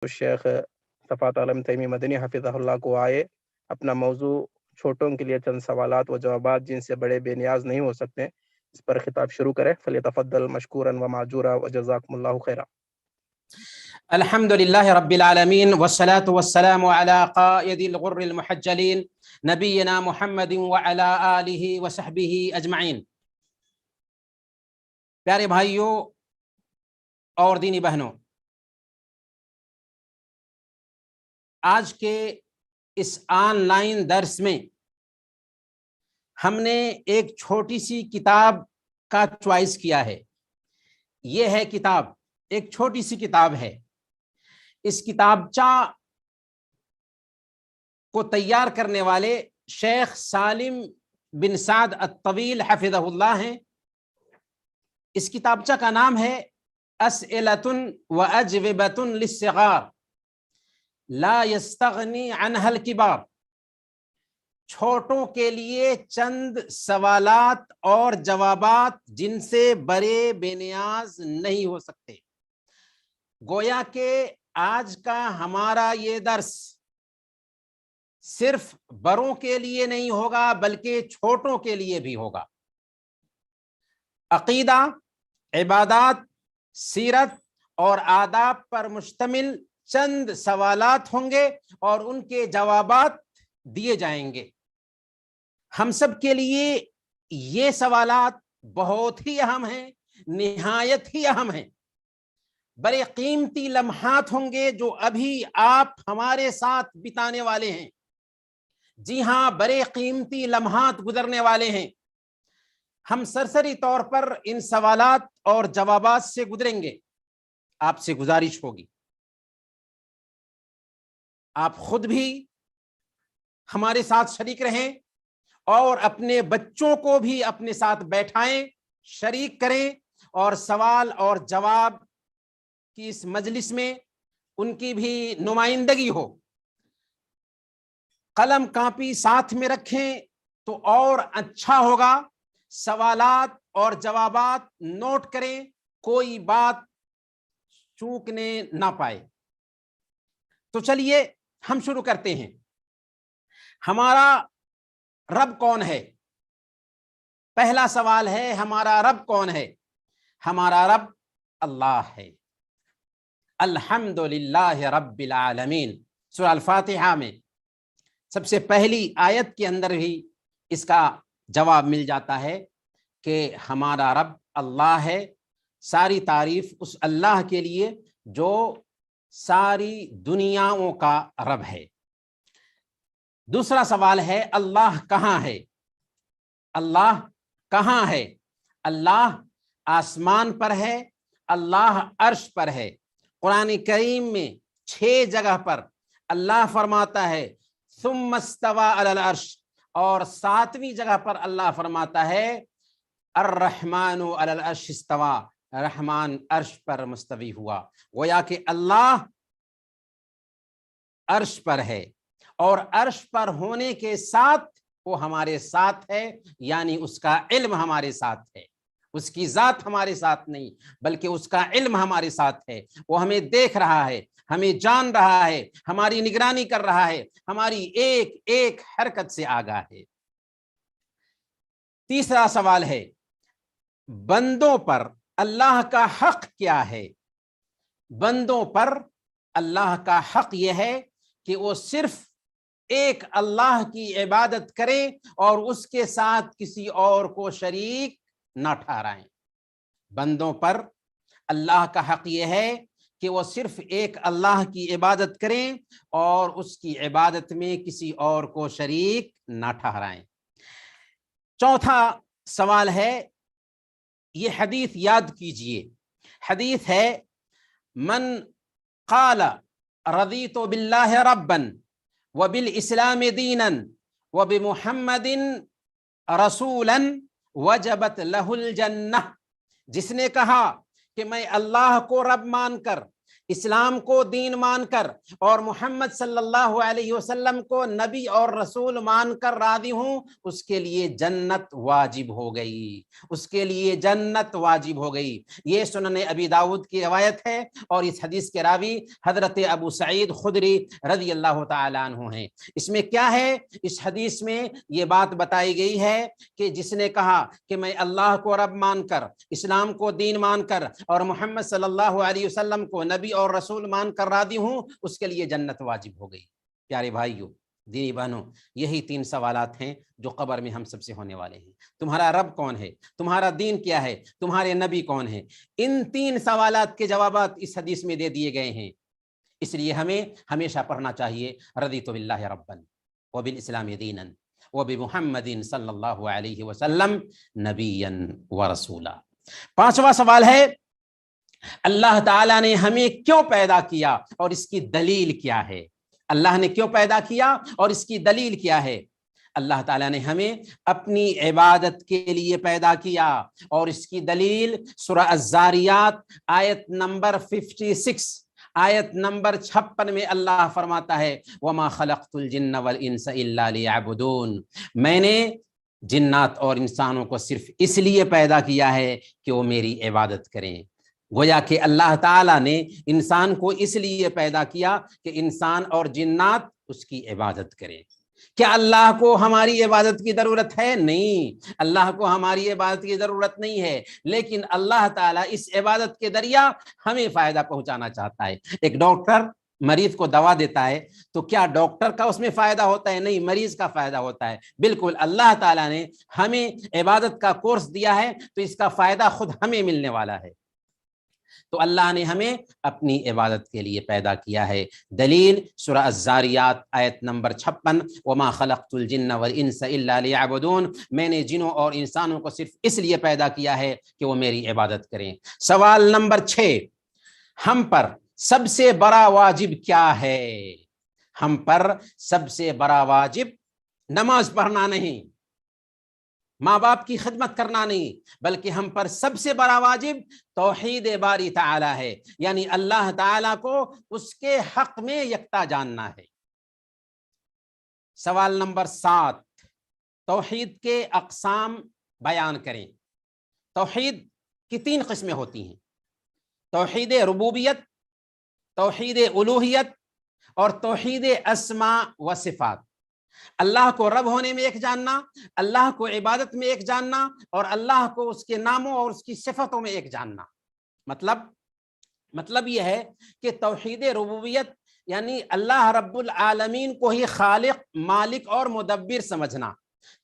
شیخ صفات عالم تیمی مدنی حفظہ اللہ کو آئے اپنا موضوع چھوٹوں کے لیے چند سوالات و جوابات جن سے بڑے بے نیاز نہیں ہو سکتے اس پر خطاب شروع کرے. فلیتفضل مشکورا و معجورا و جزاکم اللہ خیرا. الحمد لله رب العالمين والصلاة والسلام على قائد الغر المحجلين نبينا محمد وعلى آله وصحبه أجمعين. پیارے بھائیوں اور دینی بہنوں، آج کے اس آن لائن درس میں ہم نے ایک چھوٹی سی کتاب کا چوائس کیا ہے. یہ ہے کتاب، ایک چھوٹی سی کتاب ہے. اس کتابچہ کو تیار کرنے والے شیخ سالم بن سعد الطویل حفظہ اللہ ہیں. اس کتابچہ کا نام ہے اسئلۃ و اجوبۃ للصغار لا یستغنی عنہا الکبار. چھوٹوں کے لیے چند سوالات اور جوابات جن سے بڑے بے نیاز نہیں ہو سکتے. گویا کہ آج کا ہمارا یہ درس صرف بڑوں کے لیے نہیں ہوگا بلکہ چھوٹوں کے لیے بھی ہوگا. عقیدہ، عبادات، سیرت اور آداب پر مشتمل چند سوالات ہوں گے اور ان کے جوابات دیے جائیں گے. ہم سب کے لیے یہ سوالات بہت ہی اہم ہیں، نہایت ہی اہم ہیں. بڑے قیمتی لمحات ہوں گے جو ابھی آپ ہمارے ساتھ بتانے والے ہیں. جی ہاں، بڑے قیمتی لمحات گزرنے والے ہیں. ہم سرسری طور پر ان سوالات اور جوابات سے گزریں گے. آپ سے گزارش ہوگی آپ خود بھی ہمارے ساتھ شریک رہیں اور اپنے بچوں کو بھی اپنے ساتھ بیٹھائیں، شریک کریں اور سوال اور جواب کی اس مجلس میں ان کی بھی نمائندگی ہو. قلم کاپی ساتھ میں رکھیں تو اور اچھا ہوگا. سوالات اور جوابات نوٹ کریں، کوئی بات چوکنے نہ پائے. تو چلیے ہم شروع کرتے ہیں. ہمارا رب کون ہے؟ پہلا سوال ہے ہمارا رب کون ہے؟ ہمارا رب اللہ ہے. الحمد للہ رب العالمین. سورہ الفاتحہ میں سب سے پہلی آیت کے اندر ہی اس کا جواب مل جاتا ہے کہ ہمارا رب اللہ ہے. ساری تعریف اس اللہ کے لیے جو ساری دنیاؤں کا رب ہے. دوسرا سوال ہے اللہ کہاں ہے؟ اللہ کہاں ہے؟ اللہ آسمان پر ہے، اللہ عرش پر ہے. قرآن کریم میں 6 جگہ پر اللہ فرماتا ہے ثم استوى علی العرش، اور 7ویں جگہ پر اللہ فرماتا ہے الرحمن علی العرش استوى، رحمان عرش پر مستوی ہوا. گویا کہ اللہ عرش پر ہے اور عرش پر ہونے کے ساتھ وہ ہمارے ساتھ ہے، یعنی اس کا علم ہمارے ساتھ ہے. اس کی ذات ہمارے ساتھ نہیں بلکہ اس کا علم ہمارے ساتھ ہے. وہ ہمیں دیکھ رہا ہے، ہمیں جان رہا ہے، ہماری نگرانی کر رہا ہے، ہماری ایک ایک حرکت سے آگاہ ہے. تیسرا سوال ہے بندوں پر اللہ کا حق کیا ہے؟ بندوں پر اللہ کا حق یہ ہے کہ وہ صرف ایک اللہ کی عبادت کریں اور اس کے ساتھ کسی اور کو شریک نہ ٹھہرائیں. بندوں پر اللہ کا حق یہ ہے کہ وہ صرف ایک اللہ کی عبادت کریں اور اس کی عبادت میں کسی اور کو شریک نہ ٹھہرائیں. چوتھا سوال ہے، یہ حدیث یاد کیجئے. حدیث ہے من قال رضیت باللہ ربا وبالاسلام دینا وبمحمد رسولا وجبت لہ الجنہ. جس نے کہا کہ میں اللہ کو رب مان کر، اسلام کو دین مان کر اور محمد صلی اللہ علیہ وسلم کو نبی اور رسول مان کر راضی ہوں، اس کے لیے جنت واجب ہو گئی، اس کے لیے جنت واجب ہو گئی۔ یہ سنن ابی داؤد کی روایت ہے، اور اس حدیث کے راوی حضرت ابو سعید خدری رضی اللہ تعالیٰ عنہ ہیں۔ اس میں کیا ہے؟ اس حدیث میں یہ بات بتائی گئی ہے کہ جس نے کہا کہ میں اللہ کو رب مان کر، اسلام کو دین مان کر اور محمد صلی اللہ علیہ وسلم کو نبی اور رسول مان کر راضی ہوں، اس کے لیے جنت واجب ہو گئی۔ پیارے بھائیوں، دینی بہنوں، یہی 3 سوالات ہیں جو قبر میں ہم سب سے ہونے والے ہیں۔ تمہارا رب کون ہے؟ تمہارا دین کیا ہے؟ تمہارے نبی کون ہے؟ ان 3 سوالات کے جوابات اس حدیث میں دے دیے گئے ہیں۔ اس لیے ہمیں ہمیشہ پڑھنا چاہیے رضیت باللہ ربا وبالاسلام دینا وبمحمد صلی اللہ علیہ وسلم نبیا ورسولا۔ 5واں سوال ہے، اللہ تعالیٰ نے ہمیں کیوں پیدا کیا اور اس کی دلیل کیا ہے؟ اللہ نے کیوں پیدا کیا اور اس کی دلیل کیا ہے؟ اللہ تعالیٰ نے ہمیں اپنی عبادت کے لیے پیدا کیا، اور اس کی دلیل سورہ الذاریات آیت نمبر 56، آیت نمبر 56 میں اللہ فرماتا ہے وَمَا خَلَقْتُ الْجِنَّ وَالْإِنسَ إِلَّا لِيَعْبُدُونَ، میں نے جنات اور انسانوں کو صرف اس لیے پیدا کیا ہے کہ وہ میری عبادت کریں۔ گویا کہ اللہ تعالیٰ نے انسان کو اس لیے پیدا کیا کہ انسان اور جنات اس کی عبادت کریں۔ کیا اللہ کو ہماری عبادت کی ضرورت ہے؟ نہیں، اللہ کو ہماری عبادت کی ضرورت نہیں ہے، لیکن اللہ تعالیٰ اس عبادت کے ذریعہ ہمیں فائدہ پہنچانا چاہتا ہے۔ ایک ڈاکٹر مریض کو دوا دیتا ہے تو کیا ڈاکٹر کا اس میں فائدہ ہوتا ہے؟ نہیں، مریض کا فائدہ ہوتا ہے۔ بالکل اللہ تعالیٰ نے ہمیں عبادت کا کورس دیا ہے تو اس کا فائدہ خود ہمیں ملنے والا ہے۔ تو اللہ نے ہمیں اپنی عبادت کے لیے پیدا کیا ہے۔ دلیل سورہ الذاریات آیت نمبر 56 وما خلقت الجن والانس الا ليعبدون، میں نے جنوں اور انسانوں کو صرف اس لیے پیدا کیا ہے کہ وہ میری عبادت کریں۔ سوال نمبر 6، ہم پر سب سے بڑا واجب کیا ہے؟ ہم پر سب سے بڑا واجب نماز پڑھنا نہیں، ماں باپ کی خدمت کرنا نہیں، بلکہ ہم پر سب سے بڑا واجب توحید باری تعالی ہے، یعنی اللہ تعالیٰ کو اس کے حق میں یکتا جاننا ہے۔ سوال نمبر 7، توحید کے اقسام بیان کریں۔ توحید کی 3 قسمیں ہوتی ہیں، توحید ربوبیت، توحید الوہیت اور توحید اسماء و صفات۔ اللہ کو رب ہونے میں ایک جاننا، اللہ کو عبادت میں ایک جاننا، اور اللہ کو اس کے ناموں اور اس کی صفتوں میں ایک جاننا۔ مطلب یہ ہے کہ توحید ربوبیت یعنی اللہ رب العالمین کو ہی خالق، مالک اور مدبر سمجھنا۔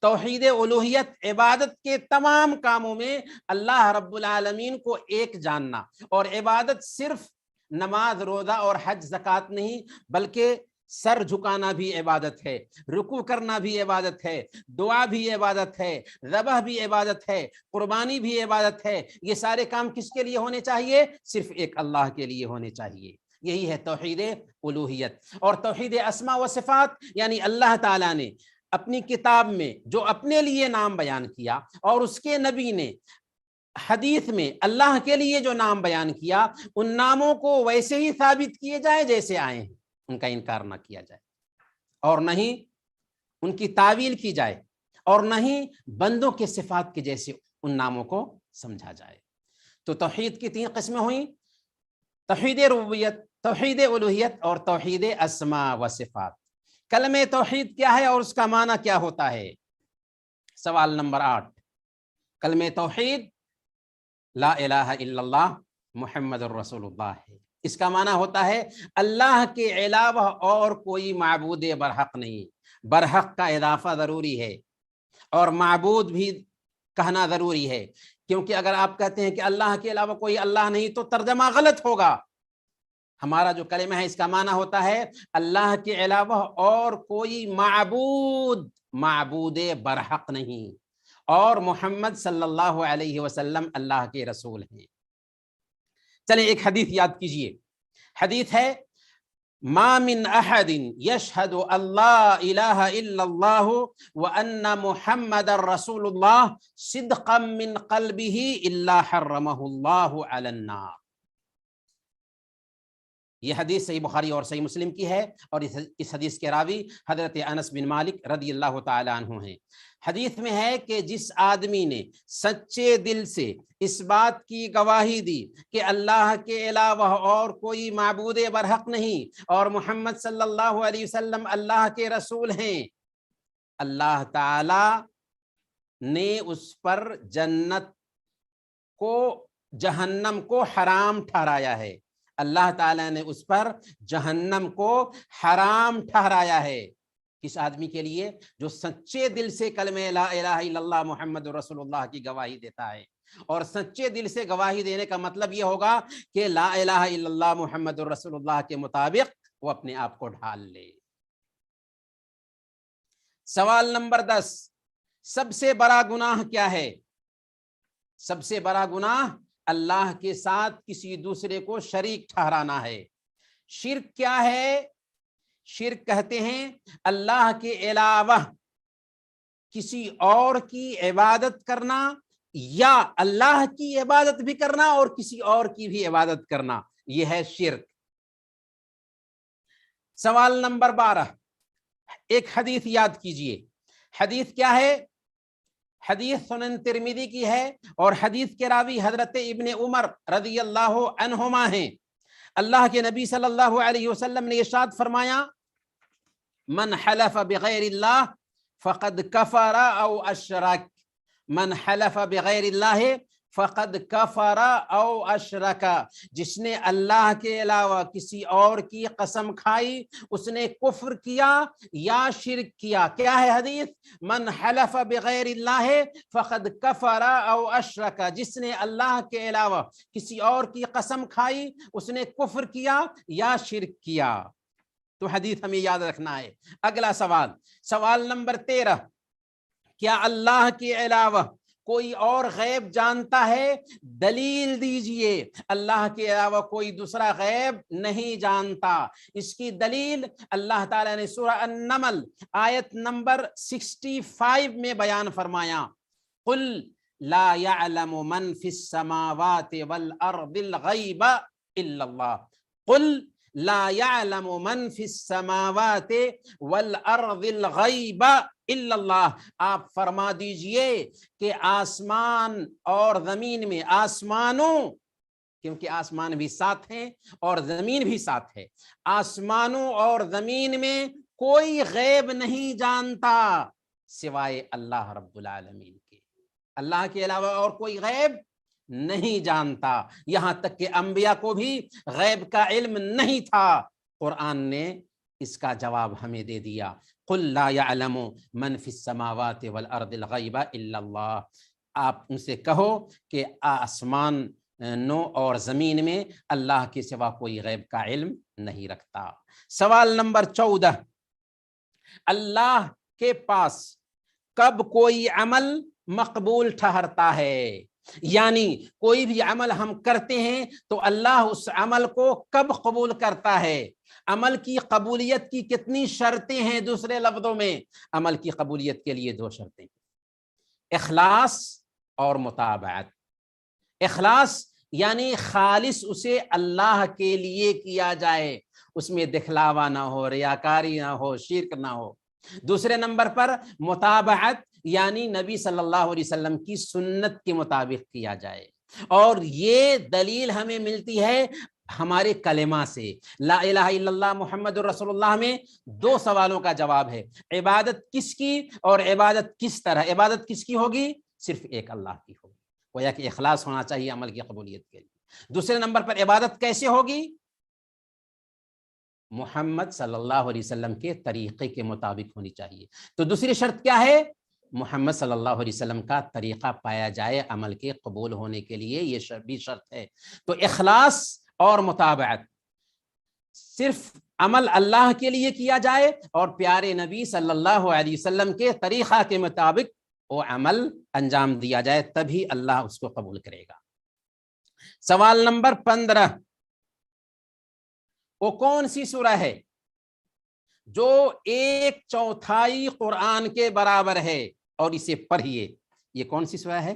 توحید الوہیت عبادت کے تمام کاموں میں اللہ رب العالمین کو ایک جاننا، اور عبادت صرف نماز، روزہ اور حج زکوٰۃ نہیں، بلکہ سر جھکانا بھی عبادت ہے، رکوع کرنا بھی عبادت ہے، دعا بھی عبادت ہے، ذبح بھی عبادت ہے، قربانی بھی عبادت ہے۔ یہ سارے کام کس کے لیے ہونے چاہیے؟ صرف ایک اللہ کے لیے ہونے چاہیے۔ یہی ہے توحید الوہیت۔ اور توحید اسماء و صفات یعنی اللہ تعالیٰ نے اپنی کتاب میں جو اپنے لیے نام بیان کیا، اور اس کے نبی نے حدیث میں اللہ کے لیے جو نام بیان کیا، ان ناموں کو ویسے ہی ثابت کیے جائے جیسے آئے ہیں، ان کا انکار نہ کیا جائے، اور نہ ہی ان کی تعویل کی جائے، اور نہ ہی بندوں کے صفات کے جیسے ان ناموں کو سمجھا جائے۔ تو توحید کی 3 قسمیں ہوئیں، توحید ربوبیت، توحید الوہیت اور توحید اسماء و صفات۔ کلمہ توحید کیا ہے اور اس کا معنی کیا ہوتا ہے؟ سوال نمبر 8، کلمہ توحید لا الہ الا اللہ محمد الرسول اللہ ہے۔ اس کا معنی ہوتا ہے اللہ کے علاوہ اور کوئی معبود برحق نہیں۔ برحق کا اضافہ ضروری ہے، اور معبود بھی کہنا ضروری ہے، کیونکہ اگر آپ کہتے ہیں کہ اللہ کے علاوہ کوئی اللہ نہیں تو ترجمہ غلط ہوگا۔ ہمارا جو کلمہ ہے اس کا معنی ہوتا ہے اللہ کے علاوہ اور کوئی معبود برحق نہیں، اور محمد صلی اللہ علیہ وسلم اللہ کے رسول ہیں۔ چلیں ایک حدیث یاد کیجئے، حدیث ہے ما من احد یشہد اللہ الہ الا اللہ وان محمد رسول اللہ صدقا من قلبہ الا حرمہ اللہ علی النار۔ یہ حدیث صحیح بخاری اور صحیح مسلم کی ہے، اور اس حدیث کے راوی حضرت انس بن مالک رضی اللہ تعالی عنہ ہیں۔ حدیث میں ہے کہ جس آدمی نے سچے دل سے اس بات کی گواہی دی کہ اللہ کے علاوہ اور کوئی معبود برحق نہیں اور محمد صلی اللہ علیہ وسلم اللہ کے رسول ہیں، اللہ تعالی نے اس پر جنت کو جہنم کو حرام ٹھہرایا ہے، اللہ تعالیٰ نے اس پر جہنم کو حرام ٹھہرایا ہے۔ کس آدمی کے لیے؟ جو سچے دل سے کلمہ لا الہ الا اللہ محمد رسول اللہ کی گواہی دیتا ہے۔ اور سچے دل سے گواہی دینے کا مطلب یہ ہوگا کہ لا الہ الا اللہ محمد رسول اللہ کے مطابق وہ اپنے آپ کو ڈھال لے۔ سوال نمبر 10، سب سے بڑا گناہ کیا ہے؟ سب سے بڑا گناہ اللہ کے ساتھ کسی دوسرے کو شریک ٹھہرانا ہے۔ شرک کیا ہے؟ شرک کہتے ہیں اللہ کے علاوہ کسی اور کی عبادت کرنا، یا اللہ کی عبادت بھی کرنا اور کسی اور کی بھی عبادت کرنا، یہ ہے شرک۔ سوال نمبر 12، ایک حدیث یاد کیجئے۔ حدیث کیا ہے؟ حدیث سنن ترمذی کی ہے، اور حدیث کے راوی حضرت ابن عمر رضی اللہ عنہما ہیں۔ اللہ کے نبی صلی اللہ علیہ وسلم نے ارشاد فرمایا، من حلف بغیر اللہ فقد کفر او اشرک، من حلف بغیر اللہ فقد کفر او اشرک، جس نے اللہ کے علاوہ کسی اور کی قسم کھائی اس نے کفر کیا یا شرک کیا۔ کیا ہے حدیث؟ من حلف بغیر اللہ فقد کفر او اشرک، جس نے اللہ کے علاوہ کسی اور کی قسم کھائی اس نے کفر کیا یا شرک کیا۔ تو حدیث ہمیں یاد رکھنا ہے۔ اگلا سوال، سوال نمبر 13، کیا اللہ کے علاوہ کوئی اور غیب جانتا ہے؟ دلیل دیجئے۔ اللہ کے علاوہ کوئی دوسرا غیب نہیں جانتا۔ اس کی دلیل اللہ تعالیٰ نے سورہ النمل آیت نمبر 65 میں بیان فرمایا، قل لا يعلم من في السماوات والارض الغیب الا اللہ، قل لا يعلم من في السماوات والارض الغیب الا اللہ، آپ فرما دیجئے کہ آسمان اور زمین میں، آسمانوں کیونکہ آسمان بھی ساتھ ہیں اور زمین بھی ساتھ ہے، آسمانوں اور زمین میں کوئی غیب نہیں جانتا سوائے اللہ رب العالمین کے۔ اللہ کے علاوہ اور کوئی غیب نہیں جانتا، یہاں تک کہ انبیاء کو بھی غیب کا علم نہیں تھا۔ قرآن نے اس کا جواب ہمیں دے دیا، قل لا يعلم من في السماوات والارض الغیب الا اللہ، آپ ان سے کہو کہ آسمانوں اور زمین میں اللہ کے سوا کوئی غیب کا علم نہیں رکھتا۔ سوال نمبر 14، اللہ کے پاس کب کوئی عمل مقبول ٹھہرتا ہے؟ یعنی کوئی بھی عمل ہم کرتے ہیں تو اللہ اس عمل کو کب قبول کرتا ہے؟ عمل کی قبولیت کی کتنی شرطیں ہیں؟ دوسرے لفظوں میں عمل کی قبولیت کے لیے 2 شرطیں، اخلاص اور متابعت۔ اخلاص یعنی خالص اسے اللہ کے لیے کیا جائے، اس میں دکھلاوا نہ ہو، ریاکاری نہ ہو، شرک نہ ہو۔ دوسرے نمبر پر متابعت، یعنی نبی صلی اللہ علیہ وسلم کی سنت کے مطابق کیا جائے، اور یہ دلیل ہمیں ملتی ہے ہمارے کلمہ سے۔ لا الہ الا اللہ محمد رسول اللہ میں 2 سوالوں کا جواب ہے، عبادت کس کی اور عبادت کس طرح۔ عبادت کس کی ہوگی؟ صرف ایک اللہ کی ہوگی، گویا کہ اخلاص ہونا چاہیے عمل کی قبولیت کے لیے۔ دوسرے نمبر پر عبادت کیسے ہوگی؟ محمد صلی اللہ علیہ وسلم کے طریقے کے مطابق ہونی چاہیے۔ تو دوسری شرط کیا ہے؟ محمد صلی اللہ علیہ وسلم کا طریقہ پایا جائے عمل کے قبول ہونے کے لیے، یہ بھی شرط ہے۔ تو اخلاص اور متابعت، صرف عمل اللہ کے لیے کیا جائے اور پیارے نبی صلی اللہ علیہ وسلم کے طریقہ کے مطابق وہ عمل انجام دیا جائے، تبھی اللہ اس کو قبول کرے گا۔ سوال نمبر 15، وہ کون سی سورہ ہے جو 1/4 قرآن کے برابر ہے؟ اور اسے پڑھیے، یہ کون سی سورہ ہے؟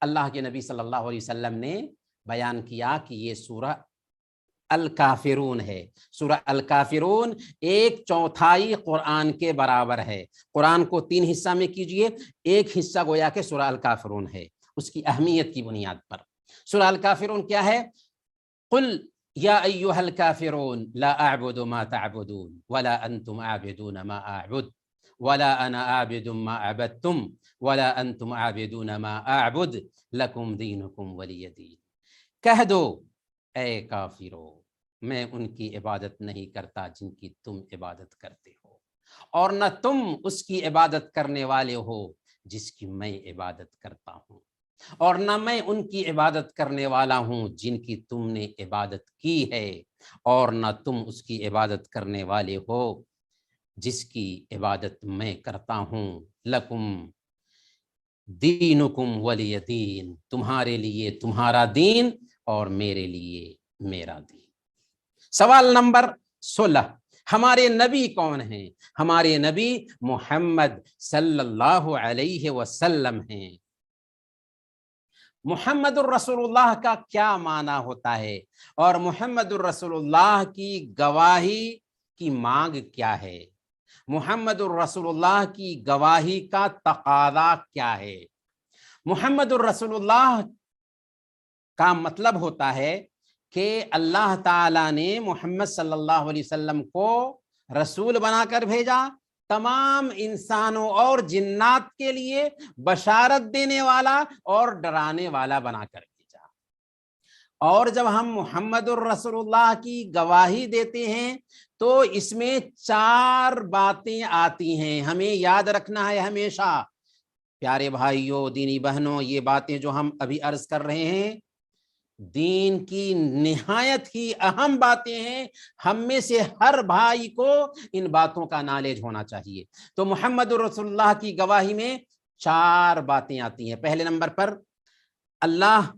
اللہ کے نبی صلی اللہ علیہ وسلم نے بیان کیا کہ یہ سورہ الکافرون ہے. سورہ الکافرون 1/4 قرآن کے برابر ہے. قرآن کو 3 حصہ میں کیجئے، ایک حصہ گویا کہ سورہ الکافرون ہے. اس کی اہمیت کی بنیاد پر سورہ الکافرون کیا ہے؟ قل یا ایھا الکافرون لا اعبد ما تعبدون ولا انتم عابدون ما اعبد ولا انا عابد ما عبدتم ولا انتم عابدون ما اعبد لکم دینکم ولی دین. کہہ دو اے کافرو، میں ان کی عبادت نہیں کرتا جن کی تم عبادت کرتے ہو، اور نہ تم اس کی عبادت کرنے والے ہو جس کی میں عبادت کرتا ہوں، اور نہ میں ان کی عبادت کرنے والا ہوں جن کی تم نے عبادت کی ہے، اور نہ تم اس کی عبادت کرنے والے ہو جس کی عبادت میں کرتا ہوں. لکم دینکم ولی دین، تمہارے لیے تمہارا دین اور میرے لیے میرا دین. سوال نمبر 16، ہمارے نبی کون ہیں؟ ہمارے نبی محمد صلی اللہ علیہ وسلم ہیں. محمد الرسول اللہ کا کیا معنی ہوتا ہے، اور محمد الرسول اللہ کی گواہی کی مانگ کیا ہے؟ محمد الرسول اللہ کی گواہی کا تقاضا کیا ہے؟ محمد الرسول اللہ کا مطلب ہوتا ہے کہ اللہ تعالیٰ نے محمد صلی اللہ علیہ وسلم کو رسول بنا کر بھیجا، تمام انسانوں اور جنات کے لیے بشارت دینے والا اور ڈرانے والا بنا کر بھیجا. اور جب ہم محمد الرسول اللہ کی گواہی دیتے ہیں تو اس میں 4 باتیں آتی ہیں، ہمیں یاد رکھنا ہے ہمیشہ. پیارے بھائیوں، دینی بہنوں، یہ باتیں جو ہم ابھی عرض کر رہے ہیں دین کی نہایت ہی اہم باتیں ہیں. ہم میں سے ہر بھائی کو ان باتوں کا نالج ہونا چاہیے. تو محمد رسول اللہ کی گواہی میں 4 باتیں آتی ہیں. پہلے نمبر پر اللہ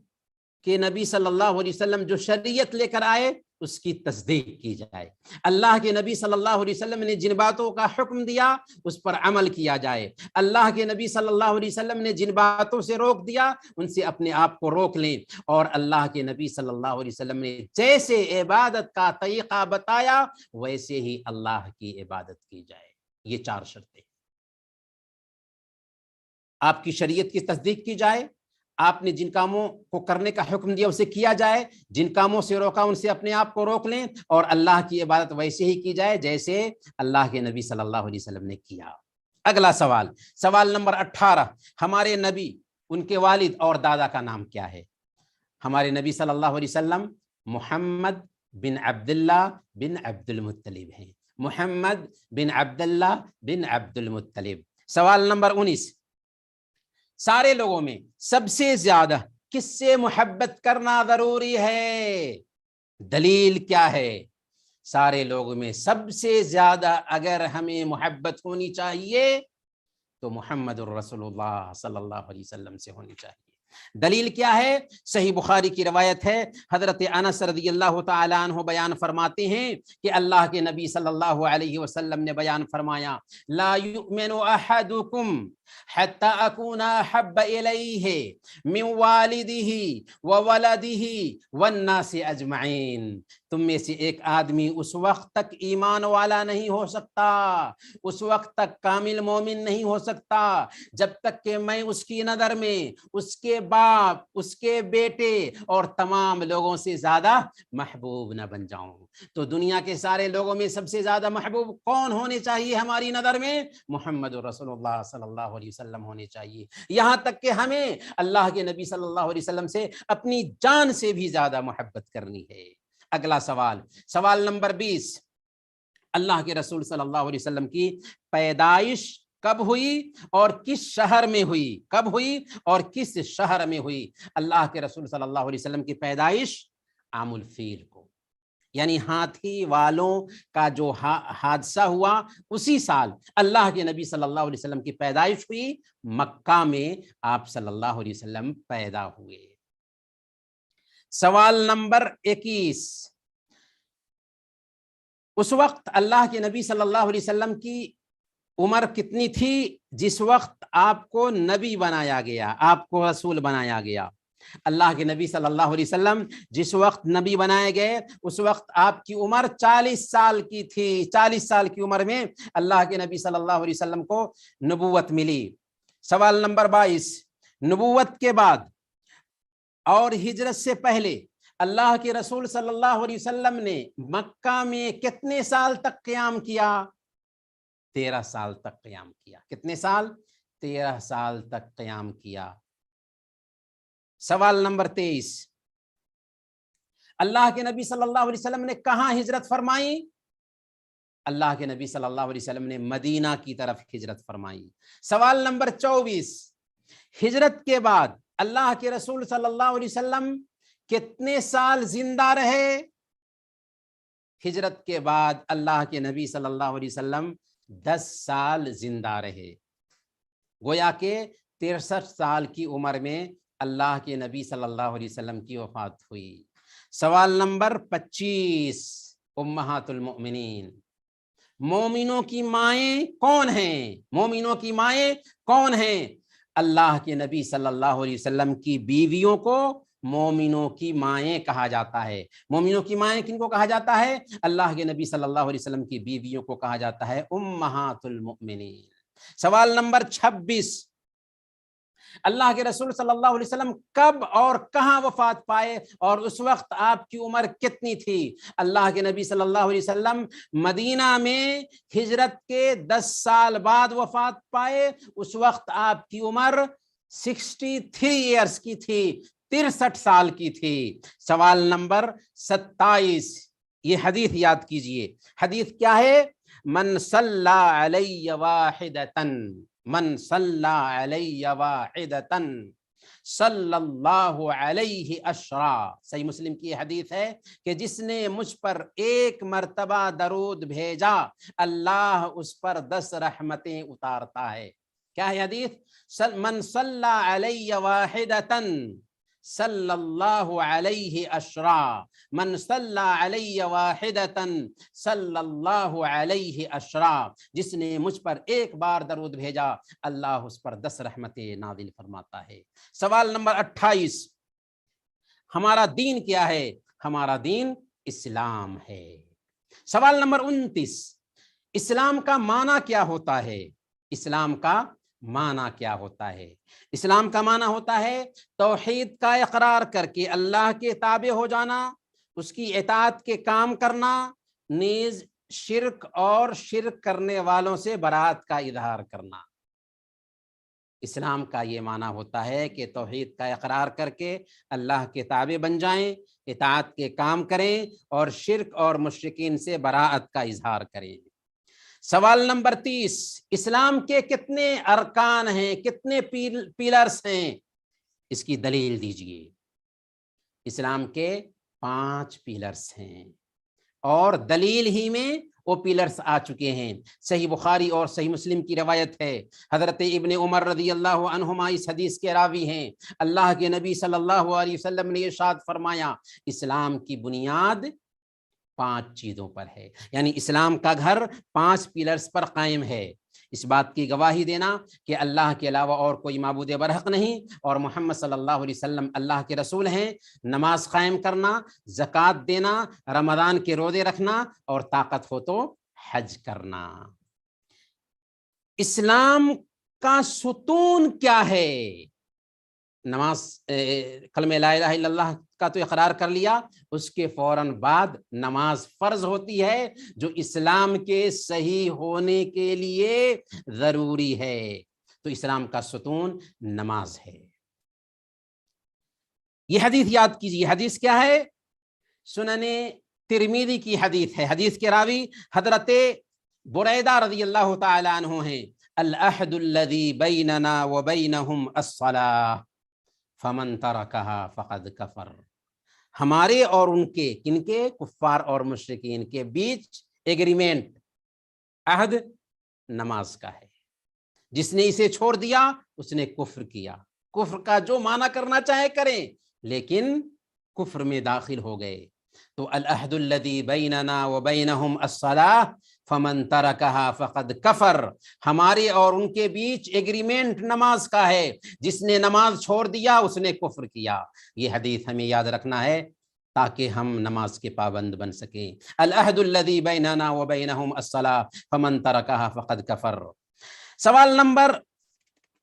کے نبی صلی اللہ علیہ وسلم جو شریعت لے کر آئے اس کی تصدیق کی جائے. اللہ کے نبی صلی اللہ علیہ وسلم نے جن باتوں کا حکم دیا اس پر عمل کیا جائے. اللہ کے نبی صلی اللہ علیہ وسلم نے جن باتوں سے روک دیا ان سے اپنے آپ کو روک لیں. اور اللہ کے نبی صلی اللہ علیہ وسلم نے جیسے عبادت کا طریقہ بتایا ویسے ہی اللہ کی عبادت کی جائے. یہ 4 شرطیں. آپ کی شریعت کی تصدیق کی جائے، آپ نے جن کاموں کو کرنے کا حکم دیا اسے کیا جائے، جن کاموں سے روکا ان سے اپنے آپ کو روک لیں، اور اللہ کی عبادت ویسے ہی کی جائے جیسے اللہ کے نبی صلی اللہ علیہ وسلم نے کیا. اگلا سوال، سوال نمبر 18، ہمارے نبی ان کے والد اور دادا کا نام کیا ہے؟ ہمارے نبی صلی اللہ علیہ وسلم محمد بن عبداللہ بن عبد المطلب ہیں. محمد بن عبداللہ بن عبد المطلب. سوال نمبر 19، سارے لوگوں میں سب سے زیادہ کس سے محبت کرنا ضروری ہے؟ دلیل کیا ہے؟ سارے لوگوں میں سب سے زیادہ اگر ہمیں محبت ہونی چاہیے تو محمد الرسول اللہ صلی اللہ علیہ وسلم سے ہونی چاہیے. دلیل کیا ہے؟ صحیح بخاری کی روایت ہے، حضرت انس رضی اللہ تعالیٰ عنہ بیان فرماتے ہیں کہ اللہ کے نبی صلی اللہ علیہ وسلم نے بیان فرمایا، لا یؤمن احدکم حتی اکون احب الیہ من والدہ وولدہ والناس اجمعین. تم میں سے ایک آدمی اس وقت تک ایمان والا نہیں ہو سکتا، اس وقت تک کامل مومن نہیں ہو سکتا جب تک کہ میں اس کی نظر میں اس کے باپ، اس کے بیٹے اور تمام لوگوں سے زیادہ محبوب نہ بن جاؤں. تو دنیا کے سارے لوگوں میں سب سے زیادہ محبوب کون ہونے چاہیے ہماری نظر میں؟ محمد رسول اللہ صلی اللہ علیہ وسلم ہونے چاہیے. یہاں تک کہ ہمیں اللہ کے نبی صلی اللہ علیہ وسلم سے اپنی جان سے بھی زیادہ محبت کرنی ہے. اگلا سوال، سوال نمبر 20، اللہ کے رسول صلی اللہ علیہ وسلم کی پیدائش کب ہوئی اور کس شہر میں ہوئی؟ کب ہوئی اور کس شہر میں ہوئی؟ اللہ کے رسول صلی اللہ علیہ وسلم کی پیدائش عام الفیل کو، یعنی ہاتھی والوں کا جو حادثہ ہوا اسی سال اللہ کے نبی صلی اللہ علیہ وسلم کی پیدائش ہوئی. مکہ میں آپ صلی اللہ علیہ وسلم پیدا ہوئے. سوال نمبر 21، اس وقت اللہ کے نبی صلی اللہ علیہ وسلم کی عمر کتنی تھی جس وقت آپ کو نبی بنایا گیا، آپ کو رسول بنایا گیا؟ اللہ کے نبی صلی اللہ علیہ وسلم جس وقت نبی بنائے گئے اس وقت آپ کی عمر 40 سال کی تھی. 40 سال کی عمر میں اللہ کے نبی صلی اللہ علیہ وسلم کو نبوت ملی. سوال نمبر 22، نبوت کے بعد اور ہجرت سے پہلے اللہ کے رسول صلی اللہ علیہ وسلم نے مکہ میں کتنے سال تک قیام کیا؟ 13 سال تک قیام کیا. کتنے سال؟ 13 سال تک قیام کیا. سوال نمبر 23، اللہ کے نبی صلی اللہ علیہ وسلم نے کہاں ہجرت فرمائی؟ اللہ کے نبی صلی اللہ علیہ وسلم نے مدینہ کی طرف ہجرت فرمائی. سوال نمبر 24، ہجرت کے بعد اللہ کے رسول صلی اللہ علیہ وسلم کتنے سال زندہ رہے؟ ہجرت کے بعد اللہ کے نبی صلی اللہ علیہ وسلم 10 سال زندہ رہے. گویا کہ 63 سال کی عمر میں اللہ کے نبی صلی اللہ علیہ وسلم کی وفات ہوئی. سوال نمبر 25، امہات المؤمنین، مومنوں کی مائیں کون ہیں؟ مومنوں کی مائیں کون ہیں؟ اللہ کے نبی صلی اللہ علیہ وسلم کی بیویوں کو مومنوں کی مائیں کہا جاتا ہے. مومنوں کی مائیں کن کو کہا جاتا ہے؟ اللہ کے نبی صلی اللہ علیہ وسلم کی بیویوں کو کہا جاتا ہے امہات المؤمنین. سوال نمبر 26، اللہ کے رسول صلی اللہ علیہ وسلم کب اور کہاں وفات پائے اور اس وقت آپ کی عمر کتنی تھی؟ اللہ کے نبی صلی اللہ علیہ وسلم مدینہ میں ہجرت کے 10 سال بعد وفات پائے. اس وقت آپ کی عمر 63 ایئرز کی تھی، 63 سال کی تھی. سوال نمبر 27، یہ حدیث یاد کیجئے. حدیث کیا ہے؟ من صلی علی واحدتن، من صلی علی واحدتن صلی اللہ علیہ عشرا. صحیح مسلم کی حدیث ہے کہ جس نے مجھ پر ایک مرتبہ درود بھیجا اللہ اس پر 10 رحمتیں اتارتا ہے. کیا ہے حدیث؟ من صلی علی واحدتن صلی اللہ علیہ عشرا، من صلی علی واحدتن صلی اللہ علیہ عشرا. جس نے مجھ پر ایک بار درود بھیجا اللہ اس پر 10 رحمتیں نازل فرماتا ہے. سوال نمبر 28، ہمارا دین کیا ہے؟ ہمارا دین اسلام ہے. سوال نمبر 29، اسلام کا معنی کیا ہوتا ہے؟ اسلام کا معنی کیا ہوتا ہے؟ اسلام کا معنی ہوتا ہے توحید کا اقرار کر کے اللہ کے تابع ہو جانا، اس کی اطاعت کے کام کرنا، نیز شرک اور شرک کرنے والوں سے برات کا اظہار کرنا. اسلام کا یہ معنی ہوتا ہے کہ توحید کا اقرار کر کے اللہ کے تابع بن جائیں، اطاعت کے کام کریں اور شرک اور مشرکین سے براءت کا اظہار کریں. سوال نمبر 30، اسلام کے کتنے ارکان ہیں، کتنے پیلرز ہیں؟ اس کی دلیل دیجئے. اسلام کے 5 پیلرز ہیں اور دلیل ہی میں وہ پیلرز آ چکے ہیں. صحیح بخاری اور صحیح مسلم کی روایت ہے، حضرت ابن عمر رضی اللہ عنہما اس حدیث کے راوی ہیں. اللہ کے نبی صلی اللہ علیہ وسلم نے ارشاد فرمایا اسلام کی بنیاد 5 چیزوں پر ہے، یعنی اسلام کا گھر 5 پیلرز پر قائم ہے. اس بات کی گواہی دینا کہ اللہ کے علاوہ اور کوئی معبود برحق نہیں اور محمد صلی اللہ علیہ وسلم اللہ کے رسول ہیں، نماز قائم کرنا، زکوٰۃ دینا، رمضان کے روزے رکھنا اور طاقت ہو تو حج کرنا. اسلام کا ستون کیا ہے؟ نماز، کلمہ لا الہ الا اللہ کا تو اقرار کر لیا، اس کے فوراً بعد نماز فرض ہوتی ہے جو اسلام کے صحیح ہونے کے لیے ضروری ہے. تو اسلام کا ستون نماز ہے. یہ حدیث یاد کیجیے. حدیث کیا ہے؟ سنن ترمذی کی حدیث ہے. حدیث کے راوی حضرت بریدہ رضی اللہ تعالی عنہ ہیں. العہد الذی بیننا وبینہم الصلاۃ فمن ترکہا فقد کفر. ہمارے اور ان کے، کن کے؟ کفار اور مشرکین کے بیچ ایگریمنٹ، عہد نماز کا ہے. جس نے اسے چھوڑ دیا اس نے کفر کیا. کفر کا جو معنی کرنا چاہے کریں لیکن کفر میں داخل ہو گئے. تو العہد الذی بیننا وبینہم الصلاۃ فمن ترکہا فقد کفر، ہمارے اور ان کے بیچ ایگریمنٹ نماز کا ہے، جس نے نماز چھوڑ دیا اس نے کفر کیا۔ یہ حدیث ہمیں یاد رکھنا ہے تاکہ ہم نماز کے پابند بن سکیں۔ العہد الذی بیننا وبینہم الصلاۃ فمن ترکہا فقد کفر۔ سوال نمبر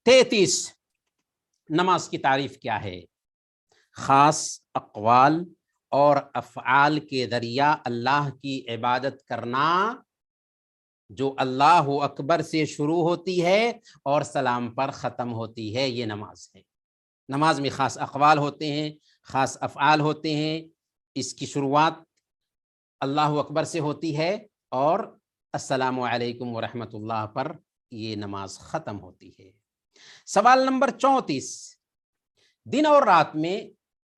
33، نماز کی تعریف کیا ہے؟ خاص اقوال اور افعال کے ذریعہ اللہ کی عبادت کرنا جو اللہ اکبر سے شروع ہوتی ہے اور سلام پر ختم ہوتی ہے، یہ نماز ہے۔ نماز میں خاص اقوال ہوتے ہیں، خاص افعال ہوتے ہیں، اس کی شروعات اللہ اکبر سے ہوتی ہے اور السلام علیکم ورحمۃ اللہ پر یہ نماز ختم ہوتی ہے۔ سوال نمبر 34، دن اور رات میں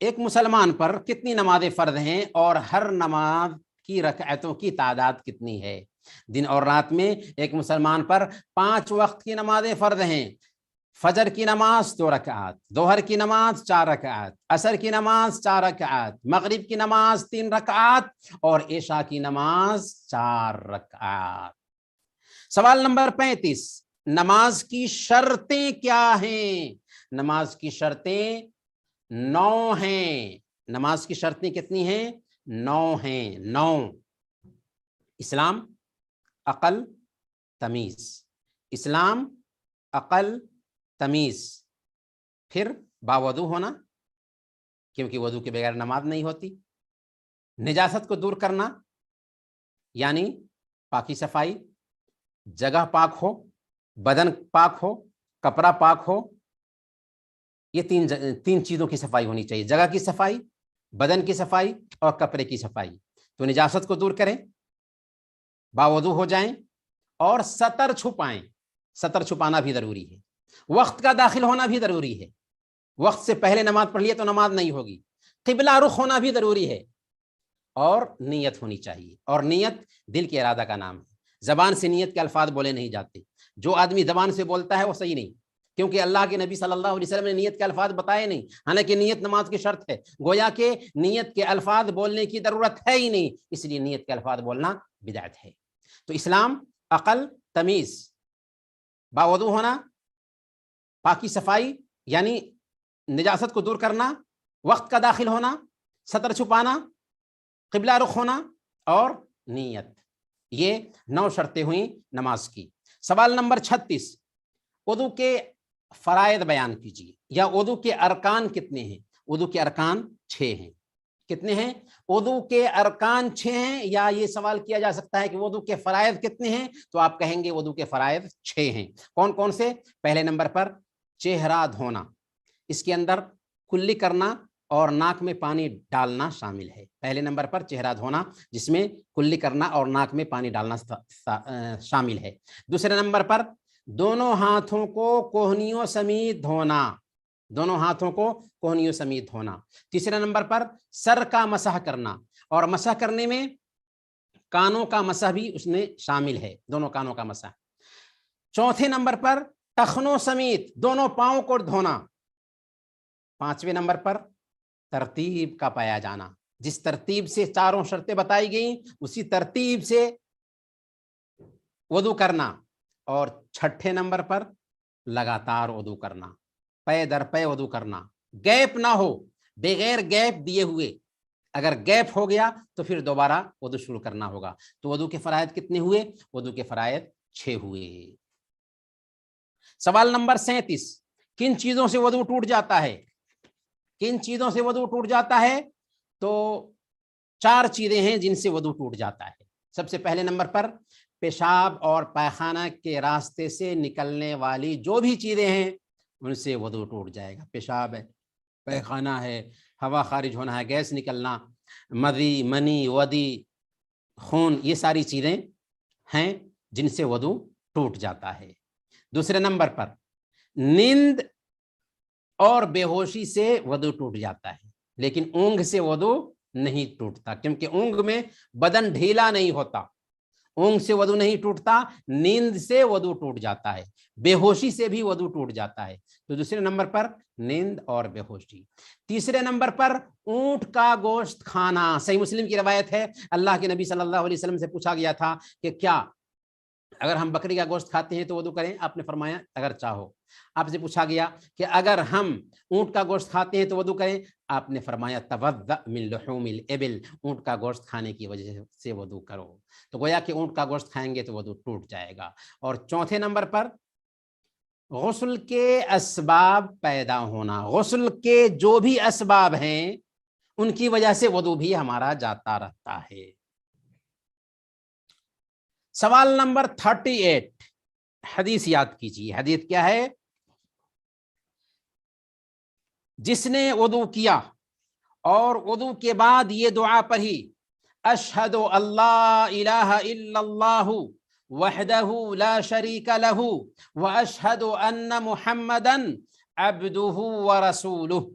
ایک مسلمان پر کتنی نمازیں فرض ہیں اور ہر نماز کی رکعتوں کی تعداد کتنی ہے؟ دن اور رات میں ایک مسلمان پر 5 وقت کی نمازیں فرض ہیں۔ فجر کی نماز 2 رکعات، ظہر کی نماز 4 رکعات، عصر کی نماز 4 رکعات، مغرب کی نماز 3 رکعات اور عشاء کی نماز 4 رکعات۔ سوال نمبر 35، نماز کی شرطیں کیا ہیں؟ نماز کی شرطیں 9 ہیں۔ نماز کی شرطیں کتنی ہیں؟ 9 ہیں، 9۔ اسلام، عقل، تمیز۔ اسلام، عقل، تمیز، پھر باوضو ہونا، کیونکہ وضو کے بغیر نماز نہیں ہوتی۔ نجاست کو دور کرنا، یعنی پاکی صفائی، جگہ پاک ہو، بدن پاک ہو، کپڑا پاک ہو، یہ تین چیزوں کی صفائی ہونی چاہیے، جگہ کی صفائی، بدن کی صفائی اور کپڑے کی صفائی۔ تو نجاست کو دور کریں، باوضو ہو جائیں اور ستر چھپائیں۔ ستر چھپانا بھی ضروری ہے۔ وقت کا داخل ہونا بھی ضروری ہے، وقت سے پہلے نماز پڑھ لیے تو نماز نہیں ہوگی۔ قبلہ رخ ہونا بھی ضروری ہے اور نیت ہونی چاہیے، اور نیت دل کے ارادہ کا نام ہے۔ زبان سے نیت کے الفاظ بولے نہیں جاتے۔ جو آدمی زبان سے بولتا ہے وہ صحیح نہیں، کیونکہ اللہ کے نبی صلی اللہ علیہ وسلم نے نیت کے الفاظ بتائے نہیں، حالانکہ نیت نماز کی شرط ہے۔ گویا کہ نیت کے الفاظ بولنے کی ضرورت ہے ہی نہیں، اس لیے نیت کے الفاظ بولنا بدعت ہے۔ تو اسلام، عقل، تمیز، باوضو ہونا، پاکی صفائی یعنی نجاست کو دور کرنا، وقت کا داخل ہونا، ستر چھپانا، قبلہ رخ ہونا اور نیت، یہ 9 شرطیں ہوئیں نماز کی۔ سوال نمبر 36، وضو کے فرائض بیان کیجیے، یا وضو کے ارکان کتنے ہیں؟ وضو کے ارکان 6 ہیں۔ کتنے ہیں؟ وضو کے ارکان 6 ہیں، یا یہ سوال کیا جا سکتا ہے کہ وضو کے فرائض کتنے ہیں، تو آپ کہیں گے وضو کے فرائض 6 ہیں۔ کون کون سے؟ پہلے نمبر پر چہرہ دھونا، اس کے اندر کلی کرنا اور ناک میں پانی ڈالنا شامل ہے۔ پہلے نمبر پر چہرہ دھونا، جس میں کلی کرنا اور ناک میں پانی ڈالنا شامل ہے۔ دوسرے نمبر پر دونوں ہاتھوں کو کوہنیوں سمیت دھونا، دونوں ہاتھوں کو کوہنیوں سمیت دھونا۔ تیسرے نمبر پر سر کا مسح کرنا، اور مسح کرنے میں کانوں کا مسح بھی اس میں شامل ہے، دونوں کانوں کا مسح۔ چوتھے نمبر پر ٹخنوں سمیت دونوں پاؤں کو دھونا۔ پانچویں نمبر پر ترتیب کا پایا جانا، جس ترتیب سے چاروں شرطیں بتائی گئیں اسی ترتیب سے وضو کرنا۔ اور چھٹے نمبر پر لگاتار وضو کرنا، پے در پے وضو کرنا، گیپ نہ ہو، بغیر گیپ دیے ہوئے۔ اگر گیپ ہو گیا تو پھر دوبارہ وضو شروع کرنا ہوگا۔ تو وضو کے فرائض کتنے ہوئے؟ وضو کے فرائض 6 ہوئے۔ سوال نمبر 37، کن چیزوں سے وضو ٹوٹ جاتا ہے؟ کن چیزوں سے وضو ٹوٹ جاتا ہے؟ تو 4 چیزیں ہیں جن سے وضو ٹوٹ جاتا ہے۔ سب سے پہلے نمبر پر پیشاب اور پائخانہ کے راستے سے نکلنے والی جو بھی چیزیں ہیں ان سے وضو ٹوٹ جائے گا۔ پیشاب ہے، پائخانہ ہے، ہوا خارج ہونا ہے، گیس نکلنا، مذی، منی، ودی، خون، یہ ساری چیزیں ہیں جن سے وضو ٹوٹ جاتا ہے۔ دوسرے نمبر پر نیند اور بے ہوشی سے وضو ٹوٹ جاتا ہے، لیکن اونگ سے وضو نہیں ٹوٹتا، کیونکہ اونگ میں بدن ڈھیلا نہیں ہوتا، اونگ سے وضو نہیں ٹوٹتا، نیند سے وضو ٹوٹ جاتا ہے، بے ہوشی سے بھی وضو ٹوٹ جاتا ہے۔ تو دوسرے نمبر پر نیند اور بے ہوشی۔ تیسرے نمبر پر اونٹ کا گوشت کھانا۔ صحیح مسلم کی روایت ہے، اللہ کے نبی صلی اللہ علیہ وسلم سے پوچھا گیا تھا کہ کیا اگر ہم بکری کا گوشت کھاتے ہیں تو وضو کریں؟ آپ نے فرمایا اگر چاہو۔ آپ سے پوچھا گیا کہ اگر ہم اونٹ کا گوشت کھاتے ہیں تو وضو کریں؟ آپ نے فرمایا توضأ من لحوم الابل، اونٹ کا گوشت کھانے کی وجہ سے وضو کرو۔ تو گویا کہ اونٹ کا گوشت کھائیں گے تو وضو ٹوٹ جائے گا۔ اور چوتھے نمبر پر غسل کے اسباب پیدا ہونا، غسل کے جو بھی اسباب ہیں ان کی وجہ سے وضو بھی ہمارا جاتا رہتا ہے۔ سوال نمبر 38، حدیث یاد کیجیے۔ حدیث کیا ہے؟ جس نے وضو کیا اور وضو کے بعد یہ دعا پڑھی، اشہد اللہ الہ الا اللہ وحدہ لا شریک لہ واشہد ان محمدا عبدہ ورسولہ،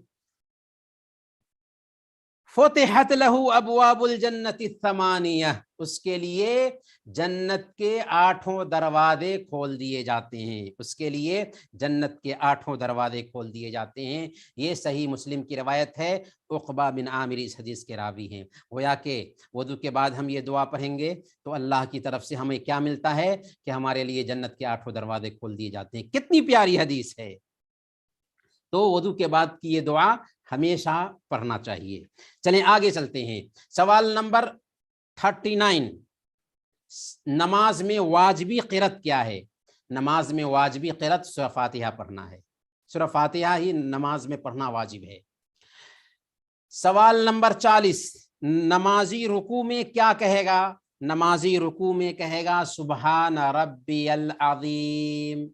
فتحت لہ ابواب الجنت الثمانیہ، اس کے لیے جنت کے 8 دروازے کھول دیے جاتے ہیں، اس کے لیے جنت کے 8 دروازے کھول دیے جاتے ہیں۔ یہ صحیح مسلم کی روایت ہے، عقبہ بن عامر اس حدیث کے راوی ہیں۔ گویا کہ وضو کے بعد ہم یہ دعا پڑھیں گے تو اللہ کی طرف سے ہمیں کیا ملتا ہے کہ ہمارے لیے جنت کے 8 دروازے کھول دیے جاتے ہیں۔ کتنی پیاری حدیث ہے! تو وضو کے بعد کی یہ دعا ہمیشہ پڑھنا چاہیے۔ چلیں آگے چلتے ہیں۔ سوال نمبر 39، نماز میں واجبی قرأت کیا ہے؟ نماز میں واجبی قرأت سورہ فاتحہ پڑھنا ہے، سورہ فاتحہ ہی نماز میں پڑھنا واجب ہے۔ سوال نمبر 40، نمازی رکوع میں کیا کہے گا؟ نمازی رکوع میں کہے گا سبحان ربی العظیم۔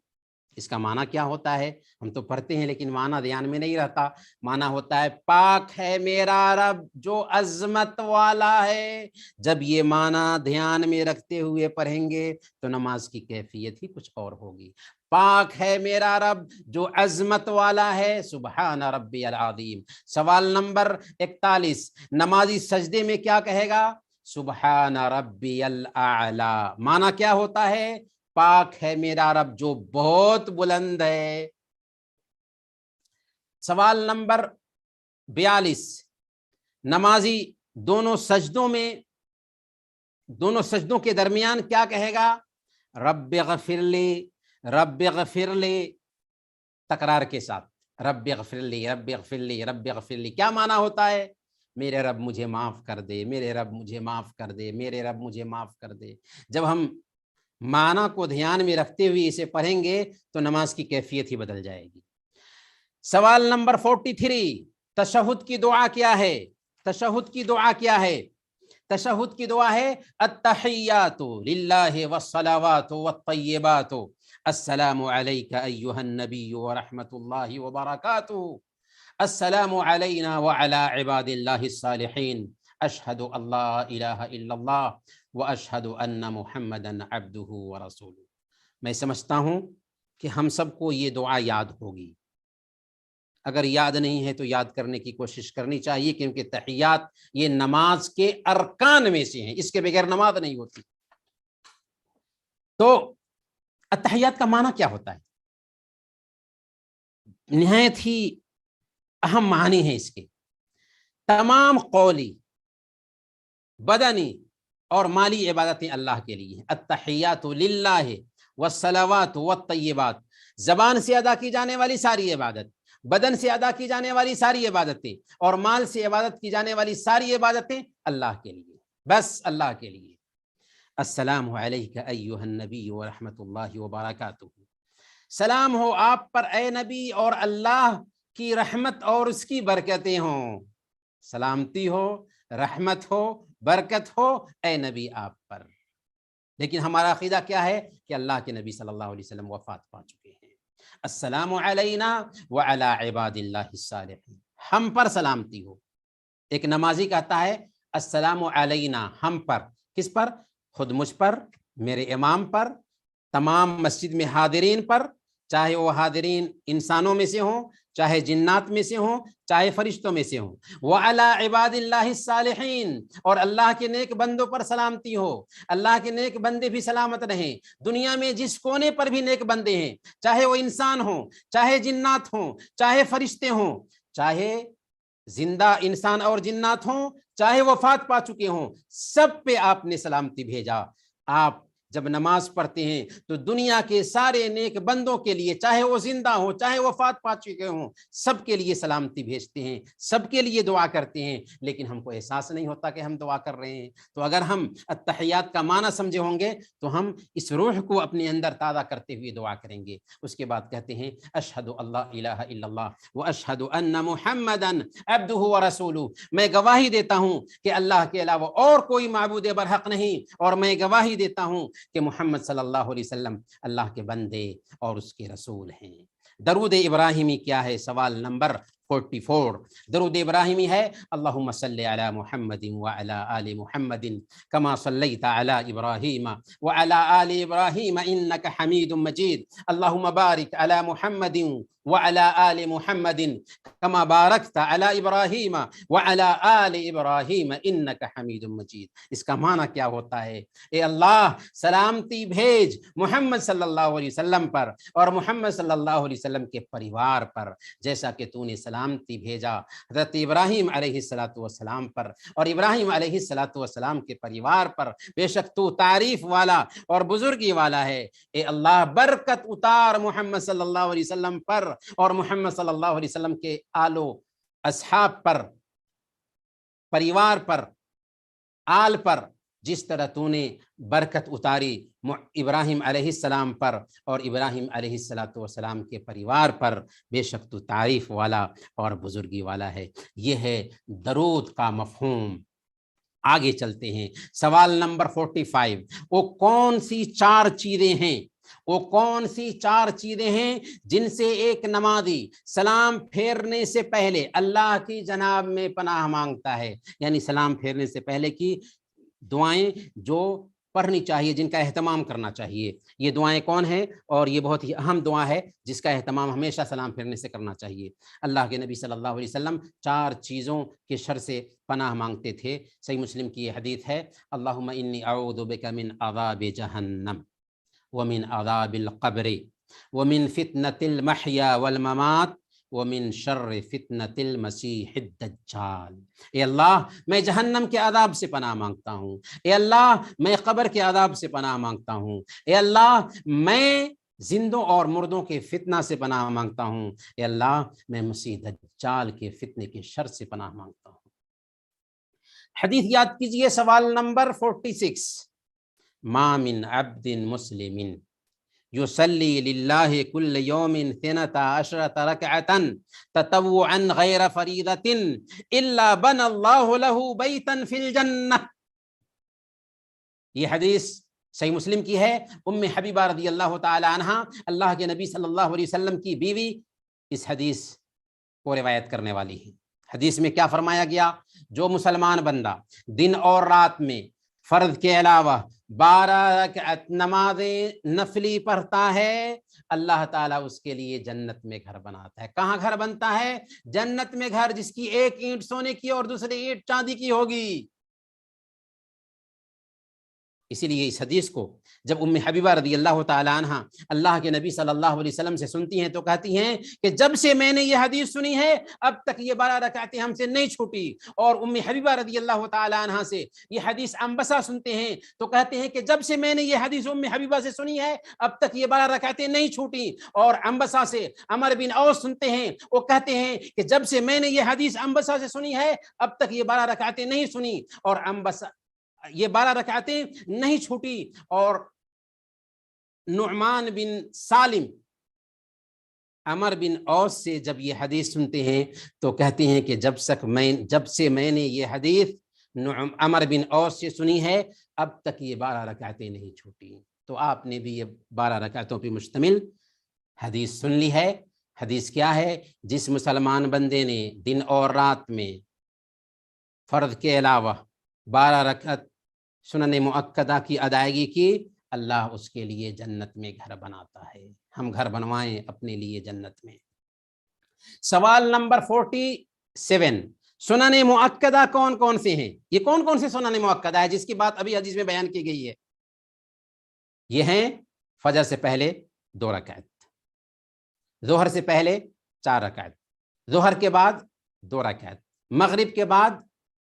اس کا معنی کیا ہوتا ہے؟ ہم تو پڑھتے ہیں لیکن معنی دھیان میں نہیں رہتا۔ معنی ہوتا ہے پاک ہے میرا رب جو عظمت والا ہے۔ جب یہ معنی دھیان میں رکھتے ہوئے پڑھیں گے تو نماز کی کیفیت ہی کچھ اور ہوگی۔ پاک ہے میرا رب جو عظمت والا ہے، سبحان ربی العظیم۔ سوال نمبر 41، نمازی سجدے میں کیا کہے گا؟ سبحان ربی الاعلی۔ معنی کیا ہوتا ہے؟ پاک ہے میرا رب جو بہت بلند ہے۔ سوال نمبر 42، نمازی دونوں سجدوں کے درمیان کیا کہے گا؟ رب اغفر لی، رب اغفر لی، تکرار کے ساتھ، رب اغفر لی، رب اغفر لی، رب اغفر لی۔ کیا معنی ہوتا ہے؟ میرے رب مجھے معاف کر دے، میرے رب مجھے معاف کر دے، میرے رب مجھے معاف کر دے۔ جب ہم معنی کو دھیان میں رکھتے ہوئے اسے پڑھیں گے تو نماز کی کیفیت ہی بدل جائے گی۔ سوال نمبر 43، تشہد کی دعا کیا ہے؟ تشہد کی دعا کیا ہے؟ تشہد کی دعا ہے التحیات للہ والصلوات والطیبات، السلام علیک ایہا النبی ورحمۃ اللہ وبرکاتہ، السلام علینا وعلی عباد اللہ الصالحین، اشہد ان لا الہ الا اللہ واشہد ان محمدا عبدہ ورسولہ۔ میں سمجھتا ہوں کہ ہم سب کو یہ دعا یاد ہوگی، اگر یاد نہیں ہے تو یاد کرنے کی کوشش کرنی چاہیے، کیونکہ تحیات یہ نماز کے ارکان میں سے ہیں، اس کے بغیر نماز نہیں ہوتی۔ تو التحیات کا معنی کیا ہوتا ہے؟ نہایت ہی اہم معنی ہے اس کے۔ تمام قولی، بدنی اور مالی عبادتیں اللہ کے لیے۔ التحیات للہ والصلوات والطیبات، زبان سے ادا کی جانے والی ساری عبادت، بدن سے ادا کی جانے والی ساری عبادتیں اور مال سے عبادت کی جانے والی ساری عبادتیں اللہ کے لیے، بس اللہ کے لیے۔ السلام علیک ایہا النبی ورحمۃ اللہ وبرکاتہ، سلام ہو آپ پر اے نبی اور اللہ کی رحمت اور اس کی برکتیں ہوں۔ سلامتی ہو، رحمت ہو، برکت ہو اے نبی آپ پر۔ لیکن ہمارا عقیدہ کیا ہے کہ اللہ کے نبی صلی اللہ علیہ وسلم وفات پا چکے ہیں۔ السلام علینا وعلی عباد اللہ الصالحین، ہم پر سلامتی ہو۔ ایک نمازی کہتا ہے السلام علینا، ہم پر، کس پر؟ خود مجھ پر، میرے امام پر، تمام مسجد میں حاضرین پر، چاہے وہ حاضرین انسانوں میں سے ہوں، چاہے جنات میں سے ہوں، چاہے فرشتوں میں سے ہوں۔ وَعَلَىٰ عِبَادِ اللَّهِ الصَّالِحِينَ، اور اللہ کے نیک بندوں پر سلامتی ہو، اللہ کے نیک بندے بھی سلامت رہیں۔ دنیا میں جس کونے پر بھی نیک بندے ہیں، چاہے وہ انسان ہوں، چاہے جنات ہوں، چاہے فرشتے ہوں، چاہے زندہ انسان اور جنات ہوں، چاہے وفات پا چکے ہوں، سب پہ آپ نے سلامتی بھیجا۔ آپ جب نماز پڑھتے ہیں تو دنیا کے سارے نیک بندوں کے لیے، چاہے وہ زندہ ہوں، چاہے وفات پا چکے ہوں، سب کے لیے سلامتی بھیجتے ہیں، سب کے لیے دعا کرتے ہیں، لیکن ہم کو احساس نہیں ہوتا کہ ہم دعا کر رہے ہیں۔ تو اگر ہم التحیات کا معنی سمجھے ہوں گے تو ہم اس روح کو اپنے اندر تازہ کرتے ہوئے دعا کریں گے۔ اس کے بعد کہتے ہیں اشہد اللہ الہ الا اللہ واشہد ان محمدا عبدہ ورسولہ، میں گواہی دیتا ہوں کہ اللہ کے علاوہ اور کوئی معبود برحق نہیں، اور میں گواہی دیتا ہوں کہ محمد صلی اللہ علیہ وسلم اللہ کے بندے اور اس کے رسول ہیں۔ درود ابراہیمی کیا ہے؟ سوال نمبر 44۔ درود ابراہیمی ہے اللہم صلی علی محمد وعلی آل محمد کما صلیت علی ابراہیم وعلی آل ابراہیم انک حمید مجید، اللہم بارک علی محمد وعلی آل محمد کما بارکت علی ابراہیم وعلی آل ابراہیم انک حمید مجید۔ اس کا معنی کیا ہوتا ہے؟ اے اللہ سلامتی بھیج محمد صلی اللہ علیہ وسلم پر اور محمد صلی اللہ علیہ وسلم کے پریوار پر، جیسا کہ تو نے سلامتی بھیجا حضرت ابراہیم علیہ السلام پر اور ابراہیم علیہ السلام کے پریوار پر، بے شک تو تعریف والا اور بزرگی والا ہے۔ اے اللہ برکت اتار محمد صلی اللہ علیہ وسلم پر اور محمد صلی اللہ علیہ وسلم کے آل و اصحاب پر، پریوار پر، آل پر، جس طرح تو نے برکت اتاری ابراہیم علیہ السلام پر اور ابراہیم علیہ السلام کے پریوار پر، بے شک تو تعریف والا اور بزرگی والا ہے۔ یہ ہے درود کا مفہوم۔ آگے چلتے ہیں، سوال نمبر 45۔ وہ کون سی چار چیزیں ہیں، وہ کون سی چار چیزیں ہیں جن سے ایک نمازی سلام پھیرنے سے پہلے اللہ کی جناب میں پناہ مانگتا ہے؟ یعنی سلام پھیرنے سے پہلے کی دعائیں جو پڑھنی چاہیے، جن کا اہتمام کرنا چاہیے، یہ دعائیں کون ہیں؟ اور یہ بہت ہی اہم دعا ہے جس کا اہتمام ہمیشہ سلام پھیرنے سے کرنا چاہیے۔ اللہ کے نبی صلی اللہ علیہ وسلم چار چیزوں کے شر سے پناہ مانگتے تھے۔ صحیح مسلم کی یہ حدیث ہے، اللہم انی اعوذ بک من عذاب جہنم ومن عذاب القبر ومن فتنة المحیا والممات ومن شر فتنة المسیح الدجال۔ اے اللہ میں جہنم کے عذاب سے پناہ مانگتا ہوں، اے اللہ میں قبر کے عذاب سے پناہ مانگتا ہوں، اے اللہ میں زندوں اور مردوں کے فتنہ سے پناہ مانگتا ہوں، اے اللہ میں مسیح دجال کے فتنے کے شر سے پناہ مانگتا ہوں۔ حدیث یاد کیجئے، سوال نمبر 46۔ ما من عبد مسلم یصلی للہ کل یوم 12 رکعتا تطوعا غیر فریضۃ الا بنى اللہ لہ بیتا فی الجنہ۔ یہ حدیث صحیح مسلم کی ہے۔ ام حبیبہ رضی اللہ تعالی عنہا اللہ کے نبی صلی اللہ علیہ وسلم کی بیوی اس حدیث کو روایت کرنے والی ہے۔ حدیث میں کیا فرمایا گیا؟ جو مسلمان بندہ دن اور رات میں فرض کے علاوہ 12 رکعت نماز نفلی پڑھتا ہے، اللہ تعالیٰ اس کے لیے جنت میں گھر بناتا ہے۔ کہاں گھر بنتا ہے؟ جنت میں گھر، جس کی ایک اینٹ سونے کی اور دوسری اینٹ چاندی کی ہوگی۔ اسی لیے اس حدیث کو جب ام حبیبہ رضی اللہ تعالی عنہ اللہ کے نبی صلی اللہ علیہ وسلم سے سنتی ہیں تو کہتی ہیں کہ جب سے میں نے یہ حدیث سنی ہے اب تک یہ 12 رکعتیں ہم سے نہیں چھوٹی۔ اور ام حبیبہ رضی اللہ تعالی عنہ سے یہ حدیث انبسہ سنتے ہیں تو کہتے ہیں کہ جب سے میں نے یہ حدیث ام حبیبہ سے سنی ہے اب تک یہ 12 رکعتیں نہیں چھوٹی۔ اور انبسہ سے عمر بن اوس سنتے ہیں، وہ کہتے ہیں کہ جب سے میں نے یہ حدیث انبسہ سے سنی ہے اب تک یہ 12 رکعتیں نہیں سنی اور انبسہ یہ 12 رکعتیں نہیں چھوٹی۔ اور نعمان بن سالم عمر بن اوس سے جب یہ حدیث سنتے ہیں تو کہتے ہیں کہ جب سے میں نے یہ حدیث عمر بن اوس سے سنی ہے اب تک یہ 12 رکعتیں نہیں چھوٹی۔ تو آپ نے بھی یہ 12 رکعتوں پہ مشتمل حدیث سن لی ہے۔ حدیث کیا ہے؟ جس مسلمان بندے نے دن اور رات میں فرض کے علاوہ 12 رکعت سنن مؤکدہ کی ادائیگی کی، اللہ اس کے لیے جنت میں گھر بناتا ہے. ہم گھر بنوائیں اپنے لیے جنت میں. سوال نمبر 47، سنن مؤکدہ کون کون سے ہیں؟ یہ کون کون سے سنن مؤکدہ ہے جس کی بات ابھی حدیث میں بیان کی گئی ہے؟ یہ ہیں فجر سے پہلے 2 رکعت، ظہر سے پہلے 4 رکعت، ظہر کے بعد 2 رکعت، مغرب کے بعد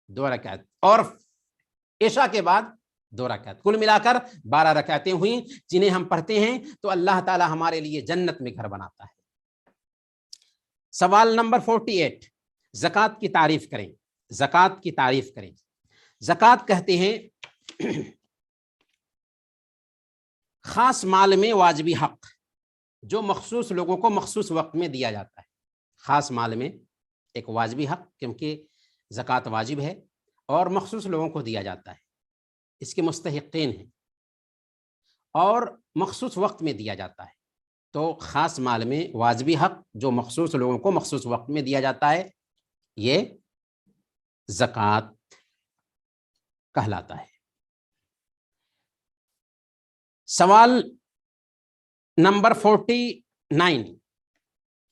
2 رکعت، اور عشاء کے بعد 2 رکعت. کل ملا کر 12 رکعتیں ہوئیں جنہیں ہم پڑھتے ہیں تو اللہ تعالی ہمارے لیے جنت میں گھر بناتا ہے. سوال نمبر 48، زکوٰۃ کی تعریف کریں. زکوٰۃ کی تعریف کریں. زکوٰۃ کہتے ہیں خاص مال میں واجبی حق جو مخصوص لوگوں کو مخصوص وقت میں دیا جاتا ہے. خاص مال میں ایک واجبی حق، کیونکہ زکوٰۃ واجب ہے اور مخصوص لوگوں کو دیا جاتا ہے، اس کے مستحقین ہیں، اور مخصوص وقت میں دیا جاتا ہے. تو خاص مال میں واجبی حق جو مخصوص لوگوں کو مخصوص وقت میں دیا جاتا ہے یہ زکوٰۃ کہلاتا ہے. سوال نمبر 49،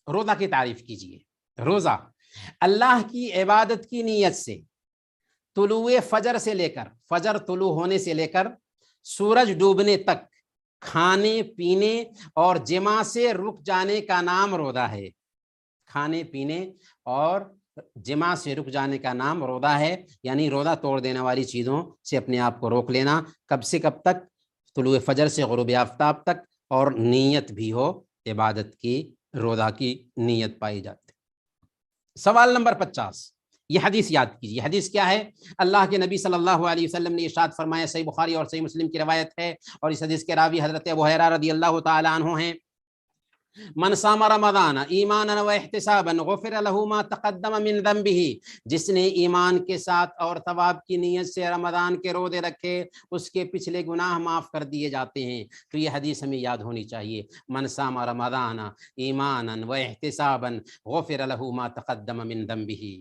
روزہ کی تعریف کیجیے. روزہ اللہ کی عبادت کی نیت سے طلوع فجر سے لے کر، فجر طلوع ہونے سے لے کر سورج ڈوبنے تک کھانے پینے اور جماع سے رک جانے کا نام روزہ ہے. کھانے پینے اور جماع سے رک جانے کا نام روزہ ہے، یعنی روزہ توڑ دینے والی چیزوں سے اپنے آپ کو روک لینا. کب سے کب تک؟ طلوع فجر سے غروب آفتاب تک، اور نیت بھی ہو عبادت کی، روزہ کی نیت پائی جاتی. سوال نمبر 50، یہ حدیث یاد کیجیے. حدیث کیا ہے؟ اللہ کے نبی صلی اللہ علیہ وسلم نے ارشاد فرمایا، صحیح بخاری اور صحیح مسلم کی روایت ہے، اور اس حدیث کے راوی حضرت ابو ہریرہ رضی اللہ تعالی عنہ ہیں. من صام رمضان ایمانا و احتسابا غفر له ما تقدم من ذنبه، جس نے ایمان کے ساتھ اور ثواب کی نیت سے رمضان کے روزے رکھے اس کے پچھلے گناہ معاف کر دیے جاتے ہیں. تو یہ حدیث ہمیں یاد ہونی چاہیے. من صام رمضان ایمانا و احتسابا غفر له ما تقدم من ذنبه.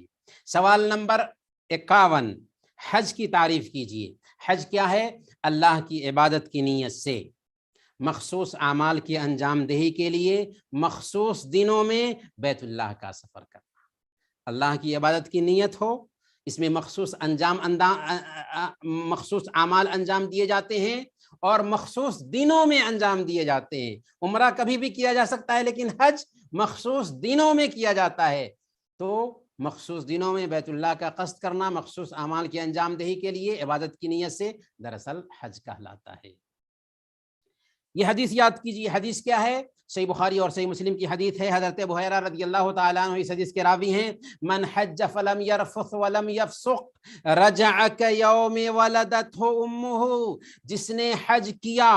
سوال نمبر 51، حج کی تعریف کیجیے. حج کیا ہے؟ اللہ کی عبادت کی نیت سے مخصوص اعمال کی انجام دہی کے لیے مخصوص دنوں میں بیت اللہ کا سفر کرنا. اللہ کی عبادت کی نیت ہو، اس میں مخصوص مخصوص اعمال انجام دیے جاتے ہیں اور مخصوص دنوں میں انجام دیے جاتے ہیں. عمرہ کبھی بھی کیا جا سکتا ہے لیکن حج مخصوص دنوں میں کیا جاتا ہے. تو مخصوص دنوں میں بیت اللہ کا قصد کرنا مخصوص اعمال کی انجام دہی کے لیے عبادت کی نیت سے دراصل حج کہلاتا ہے. یہ حدیث یاد کیجیے. حدیث کیا ہے؟ صحیح بخاری اور صحیح مسلم کی حدیث ہے. حضرت ابو ہریرہ رضی اللہ تعالیٰ عنہ اس حدیث کے راوی ہیں. من حج فلم یرفث ولم یفسق رجع کیوم ولدتہ امہ، جس نے حج کیا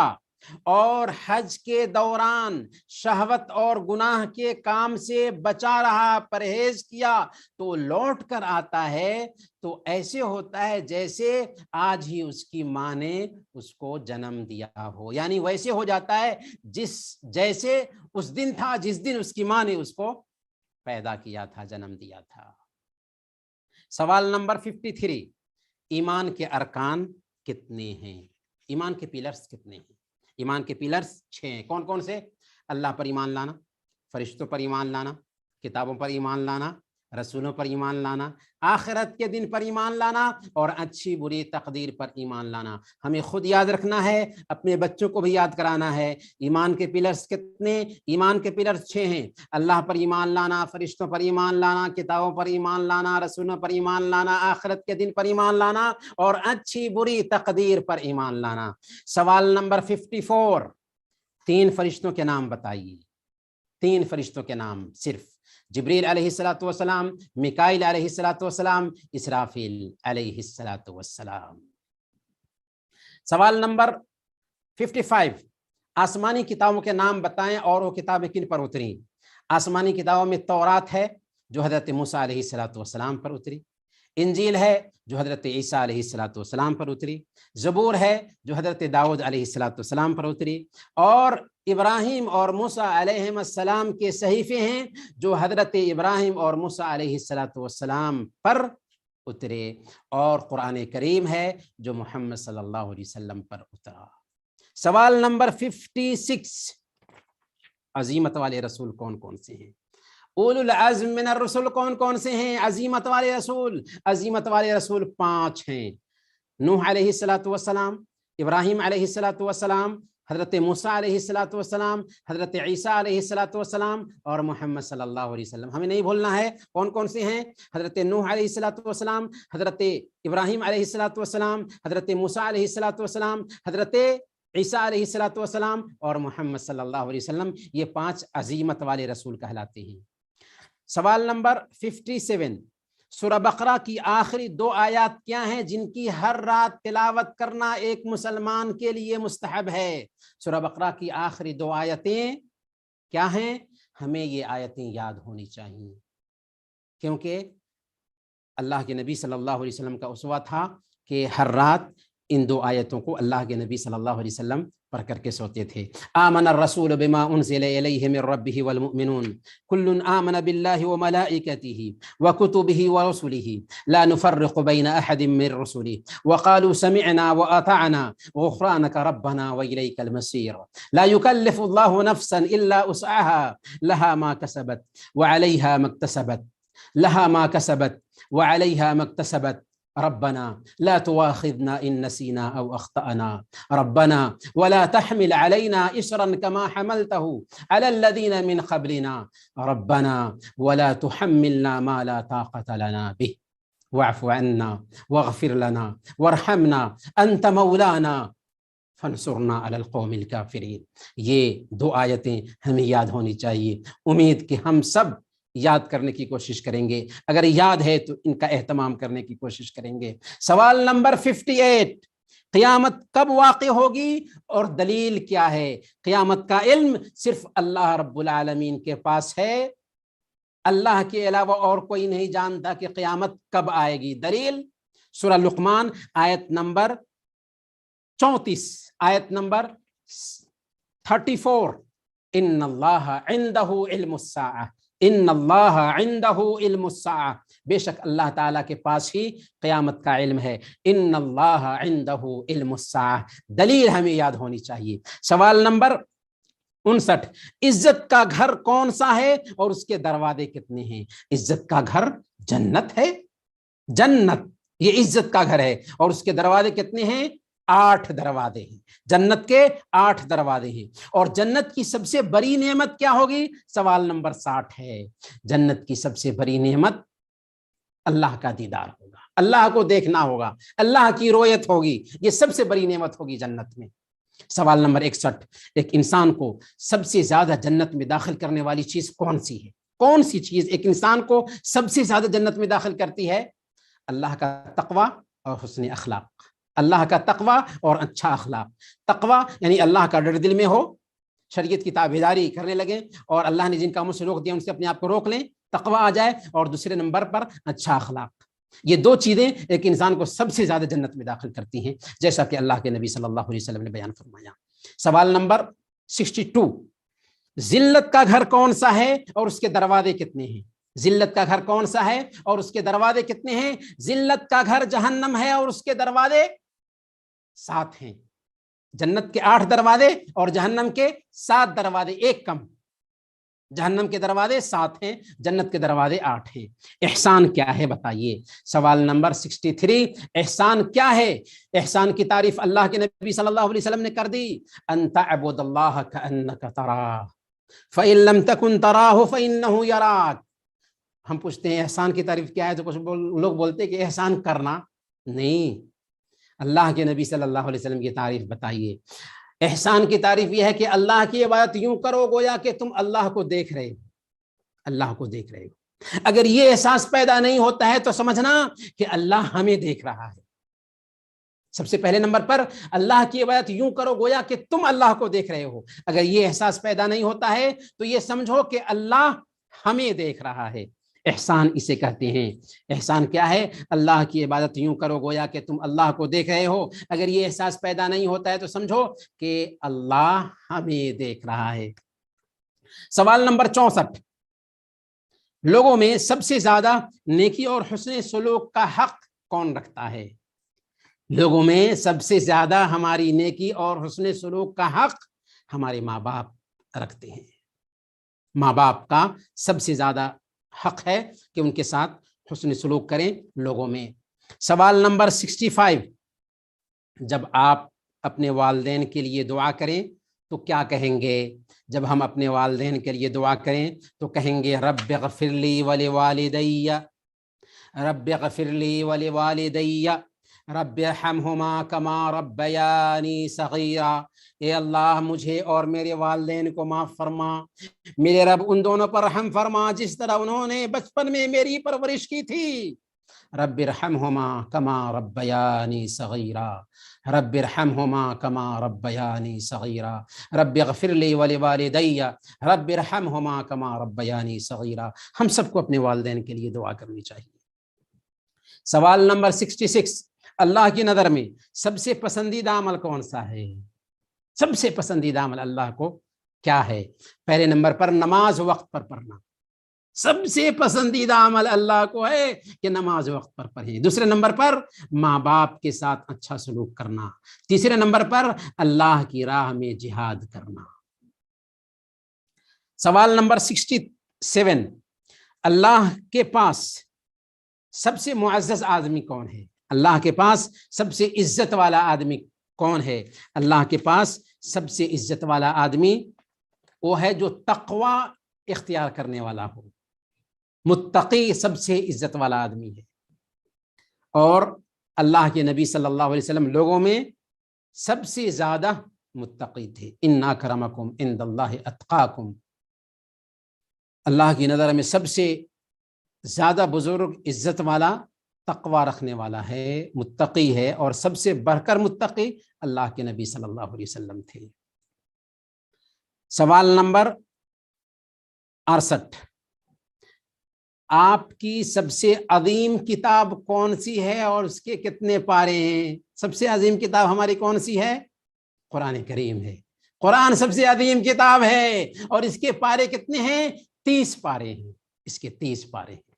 اور حج کے دوران شہوت اور گناہ کے کام سے بچا رہا، پرہیز کیا، تو لوٹ کر آتا ہے تو ایسے ہوتا ہے جیسے آج ہی اس کی ماں نے اس کو جنم دیا ہو، یعنی ویسے ہو جاتا ہے جیسے اس دن تھا جس دن اس کی ماں نے اس کو پیدا کیا تھا، جنم دیا تھا. سوال نمبر 53، ایمان کے ارکان کتنے ہیں؟ ایمان کے پیلرز کتنے ہیں؟ ایمان کے پیلرز 6 ہیں. کون کون سے؟ اللہ پر ایمان لانا، فرشتوں پر ایمان لانا، کتابوں پر ایمان لانا، رسولوں پر ایمان لانا، آخرت کے دن پر ایمان لانا، اور اچھی بری تقدیر پر ایمان لانا. ہمیں خود یاد رکھنا ہے، اپنے بچوں کو بھی یاد کرانا ہے. ایمان کے پیلرز کتنے؟ ایمان کے پیلرز 6 ہیں. اللہ پر ایمان لانا، فرشتوں پر ایمان لانا، کتابوں پر ایمان لانا، رسولوں پر ایمان لانا، آخرت کے دن پر ایمان لانا، اور اچھی بری تقدیر پر ایمان لانا. سوال نمبر 54، 3 فرشتوں کے نام بتائیے. 3 فرشتوں کے نام صرف. جبریل علیہ الصلوۃ والسلام، میکائیل علیہ الصلوۃ والسلام، اسرافیل علیہ الصلوۃ والسلام. سوال نمبر 55، آسمانی کتابوں کے نام بتائیں اور وہ کتابیں کن پر اتری؟ آسمانی کتابوں میں تورات ہے جو حضرت موسیٰ علیہ الصلوۃ والسلام پر اتری، انجیل ہے جو حضرت عیسیٰ علیہ الصلوۃ والسلام پر اتری، زبور ہے جو حضرت داؤد علیہ الصلوۃ والسلام پر اتری، اور ابراہیم اور موسیٰ علیہ السلام کے صحیفے ہیں جو حضرت ابراہیم اور موسیٰ علیہ الصلوۃ والسلام پر اترے، اور قرآن کریم ہے جو محمد صلی اللہ علیہ وسلم پر اترا. سوال نمبر 56، عظیمت والے رسول کون کون سے ہیں؟ اولو العزم من الرسل کون کون سے ہیں عظیمت والے رسول؟ عظیمت والے رسول 5 ہیں، نوح علیہ الصلوۃ والسلام، ابراہیم علیہ الصلوۃ والسلام، حضرت موسیٰ علیہ الصلوۃ والسلام، حضرت عیسیٰ علیہ الصلوۃ والسلام اور محمد صلی اللہ علیہ وسلم۔ ہمیں نہیں بھولنا ہے کون کون سے ہیں، حضرت نوح علیہ الصلوۃ والسلام، حضرت ابراہیم علیہ الصلوۃ والسلام، حضرت موسیٰ علیہ الصلوۃ والسلام، حضرت عیسیٰ علیہ الصلوۃ والسلام اور محمد صلی اللہ علیہ وسلم، یہ 5 عظیمت والے رسول کہلاتے ہیں۔ سوال نمبر 57، سورہ بقرہ کی آخری 2 آیات کیا ہیں جن کی ہر رات تلاوت کرنا ایک مسلمان کے لیے مستحب ہے؟ سورہ بقرہ کی آخری 2 آیتیں کیا ہیں؟ ہمیں یہ آیتیں یاد ہونی چاہیے، کیونکہ اللہ کے نبی صلی اللہ علیہ وسلم کا اسوہ تھا کہ ہر رات ان 2 آیتوں کو اللہ کے نبی صلی اللہ علیہ وسلم پڑھ کر کے سوتے تھے۔ آمن الرسول بما انزل الیہ من ربہ والمؤمنون کل آمن باللہ وملائکتہ وکتبہ ورسلہ لا نفرق بین احد من رسلہ وقالوا سمعنا واطعنا غفرانک ربنا والیک المصیر لا یکلف اللہ نفسا الا وسعها لها ما کسبت وعلیہا ما اکتسبت وعلیہا ما اکتسبت ربنا لا تواخذنا إن نسينا أو أخطأنا ربنا ولا تحمل علينا إصرا كما حملته على الذين من قبلنا ربنا ولا تحملنا ما لا طاقة لنا به واعف عنا واغفر لنا وارحمنا أنت مولانا فانصرنا على القوم الكافرين۔ یہ 2 آیتیں ہمیں یاد ہونی چاہیے، امید کہ ہم سب یاد کرنے کی کوشش کریں گے، اگر یاد ہے تو ان کا اہتمام کرنے کی کوشش کریں گے۔ سوال نمبر 58، قیامت کب واقع ہوگی اور دلیل کیا ہے؟ قیامت کا علم صرف اللہ رب العالمین کے پاس ہے، اللہ کے علاوہ اور کوئی نہیں جانتا کہ قیامت کب آئے گی۔ دلیل سورہ لقمان آیت نمبر 34، آیت نمبر 34، ان اللہ عندہ علم الساعہ، ان اللہ عندہ علم الساعہ، بے شک اللہ تعالیٰ کے پاس ہی قیامت کا علم ہے، ان اللہ عندہ علم الساعہ۔ دلیل ہمیں یاد ہونی چاہیے۔ سوال نمبر 59، عزت کا گھر کون سا ہے اور اس کے دروازے کتنے ہیں؟ عزت کا گھر جنت ہے، جنت یہ عزت کا گھر ہے، اور اس کے دروازے کتنے ہیں؟ 8 دروازے ہیں، جنت کے 8 دروازے ہیں۔ اور جنت کی سب سے بڑی نعمت کیا ہوگی؟ سوال نمبر 60 ہے، جنت کی سب سے بڑی نعمت اللہ کا دیدار ہوگا، اللہ کو دیکھنا ہوگا، اللہ کی رؤیت ہوگی، یہ سب سے بڑی نعمت ہوگی جنت میں۔ سوال نمبر 61، ایک انسان کو سب سے زیادہ جنت میں داخل کرنے والی چیز کون سی ہے؟ کون سی چیز ایک انسان کو سب سے زیادہ جنت میں داخل کرتی ہے؟ اللہ کا تقوی اور حسن اخلاق، اللہ کا تقوی اور اچھا اخلاق۔ تقوی یعنی اللہ کا ڈر دل میں ہو، شریعت کی تابعداری کرنے لگیں، اور اللہ نے جن کاموں سے روک دیا ان سے اپنے آپ کو روک لیں، تقوی آ جائے، اور دوسرے نمبر پر اچھا اخلاق۔ یہ 2 چیزیں ایک انسان کو سب سے زیادہ جنت میں داخل کرتی ہیں، جیسا کہ اللہ کے نبی صلی اللہ علیہ وسلم نے بیان فرمایا۔ سوال نمبر 62، ذلت کا گھر کون سا ہے اور اس کے دروازے کتنے ہیں؟ ذلت کا گھر کون سا ہے اور اس کے دروازے کتنے ہیں؟ ذلت کا گھر جہنم ہے اور اس کے دروازے 7 ہیں۔ جنت کے 8 دروازے اور جہنم کے 7 دروازے، ایک کم۔ جہنم کے دروازے 7 ہیں، جنت کے دروازے 8 ہیں۔ احسان کیا ہے بتائیے؟ سوال نمبر 63، احسان کیا ہے؟ احسان کی تعریف اللہ کے نبی صلی اللہ علیہ وسلم نے کر دی، ان تعبد اللہ کأنک تراہ فإن لم تکن تراہ فإنہ یراک۔ ہم پوچھتے ہیں احسان کی تعریف کیا ہے، تو کچھ لوگ بولتے ہیں کہ احسان کرنا نہیں، اللہ کے نبی صلی اللہ علیہ وسلم کی تعریف بتائیے۔ احسان کی تعریف یہ ہے کہ اللہ کی عبادت یوں کرو گویا کہ تم اللہ کو دیکھ رہے ہو، اللہ کو دیکھ رہے ہو۔ اگر یہ احساس پیدا نہیں ہوتا ہے تو سمجھنا کہ اللہ ہمیں دیکھ رہا ہے۔ سب سے پہلے نمبر پر اللہ کی عبادت یوں کرو گویا کہ تم اللہ کو دیکھ رہے ہو۔ اگر یہ احساس پیدا نہیں ہوتا ہے تو یہ سمجھو کہ اللہ ہمیں دیکھ رہا ہے۔ احسان اسے کہتے ہیں۔ احسان کیا ہے؟ اللہ کی عبادت یوں کرو گویا کہ تم اللہ کو دیکھ رہے ہو۔ اگر یہ احساس پیدا نہیں ہوتا ہے تو سمجھو کہ اللہ ہمیں دیکھ رہا ہے۔ سوال نمبر 64، لوگوں میں سب سے زیادہ نیکی اور حسن سلوک کا حق کون رکھتا ہے؟ لوگوں میں سب سے زیادہ ہماری نیکی اور حسن سلوک کا حق ہمارے ماں باپ رکھتے ہیں. ماں باپ کا سب سے زیادہ حق ہے کہ ان کے ساتھ حسن سلوک کریں لوگوں میں. سوال نمبر 65. جب آپ اپنے والدین کے لیے دعا کریں تو کیا کہیں گے؟ جب ہم اپنے والدین کے لیے دعا کریں تو کہیں گے رب اغفر لی ولوالدی، رب اغفر لی ولوالدی، رب ارحمہما کما ربیانی صغیرا. اے اللہ مجھے اور میرے والدین کو معاف فرما، میرے رب ان دونوں پر رحم فرما جس طرح انہوں نے بچپن میں میری پرورش کی تھی. رب ارحمہما کما ربیانی صغیرا، رب ارحمہما کما ربیانی صغیرا، رب اغفر لی ولوالدی، رب ارحمہما کما ربیانی صغیرا. ہم سب کو اپنے والدین کے لیے دعا کرنی چاہیے. سوال نمبر 66. اللہ کی نظر میں سب سے پسندیدہ عمل کون سا ہے؟ سب سے پسندیدہ عمل اللہ کو کیا ہے؟ پہلے نمبر پر نماز وقت پر پڑھنا. سب سے پسندیدہ عمل اللہ کو ہے کہ نماز وقت پر پڑھیں. دوسرے نمبر پر ماں باپ کے ساتھ اچھا سلوک کرنا. تیسرے نمبر پر اللہ کی راہ میں جہاد کرنا. سوال نمبر 67. اللہ کے پاس سب سے معزز آدمی کون ہے؟ اللہ کے پاس سب سے عزت والا آدمی کون ہے؟ اللہ کے پاس سب سے عزت والا آدمی وہ ہے جو تقوی اختیار کرنے والا ہو. متقی سب سے عزت والا آدمی ہے. اور اللہ کے نبی صلی اللہ علیہ وسلم لوگوں میں سب سے زیادہ متقی تھے. ان اکرمکم عند اللہ اتقاکم. اللہ کی نظر میں سب سے زیادہ بزرگ عزت والا تقوی رکھنے والا ہے، متقی ہے، اور سب سے بڑھ کر متقی اللہ کے نبی صلی اللہ علیہ وسلم تھے. سوال نمبر 68. آپ کی سب سے عظیم کتاب کون سی ہے اور اس کے کتنے پارے ہیں؟ سب سے عظیم کتاب ہماری کون سی ہے؟ قرآن کریم ہے. قرآن سب سے عظیم کتاب ہے اور اس کے پارے کتنے ہیں؟ 30 پارے ہیں. اس کے 30 پارے ہیں.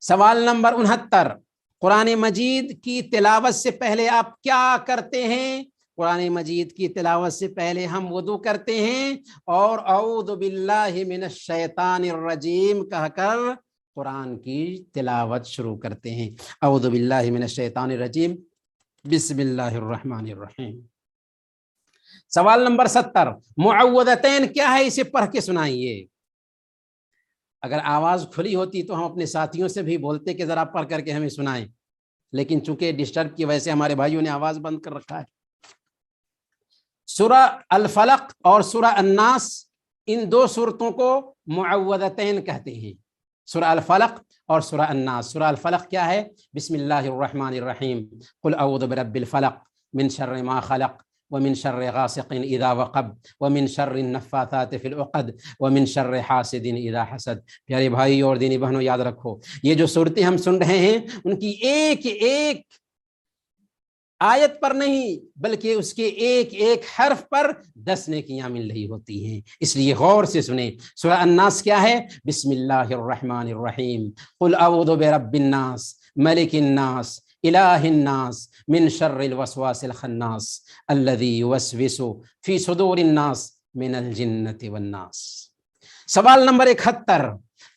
سوال نمبر 69. قرآن مجید کی تلاوت سے پہلے آپ کیا کرتے ہیں؟ قرآن مجید کی تلاوت سے پہلے ہم وضو کرتے ہیں اور اعوذ باللہ من الشیطان الرجیم کہہ کر قرآن کی تلاوت شروع کرتے ہیں. اعوذ باللہ من الشیطان الرجیم بسم اللہ الرحمن الرحیم. سوال نمبر 70. معوذتین کیا ہے؟ اسے پڑھ کے سنائیے. اگر آواز کھلی ہوتی تو ہم اپنے ساتھیوں سے بھی بولتے کہ ذرا پڑھ کر کے ہمیں سنائیں، لیکن چونکہ ڈسٹرب کی وجہ سے ہمارے بھائیوں نے آواز بند کر رکھا ہے. سورہ الفلق اور سورہ الناس، ان 2 سورتوں کو معوذتین کہتے ہیں. سورہ الفلق اور سورہ الناس. سورہ الفلق کیا ہے؟ بسم اللہ الرحمن الرحیم قل اعوذ برب الفلق من شر ما خلق ومن شر غاسق اذا وقب ومن شر النفاثات في العقد ومن شر حاسد اذا حسد. پیارے بھائی اور دینی بہنوں، یاد رکھو یہ جو صورتیں ہم سن رہے ہیں ان کی ایک ایک آیت پر نہیں بلکہ اس کے ایک ایک حرف پر 10 نیکیاں مل رہی ہوتی ہیں، اس لیے غور سے سنیں. سورہ الناس کیا ہے؟ بسم اللہ الرحمن الرحیم قل اعوذ برب الناس ملک الناس الہ الناس من شر الوسواس الخناس الذی یوسوس فی صدور الناس من الجنۃ والناس. سوال نمبر 71.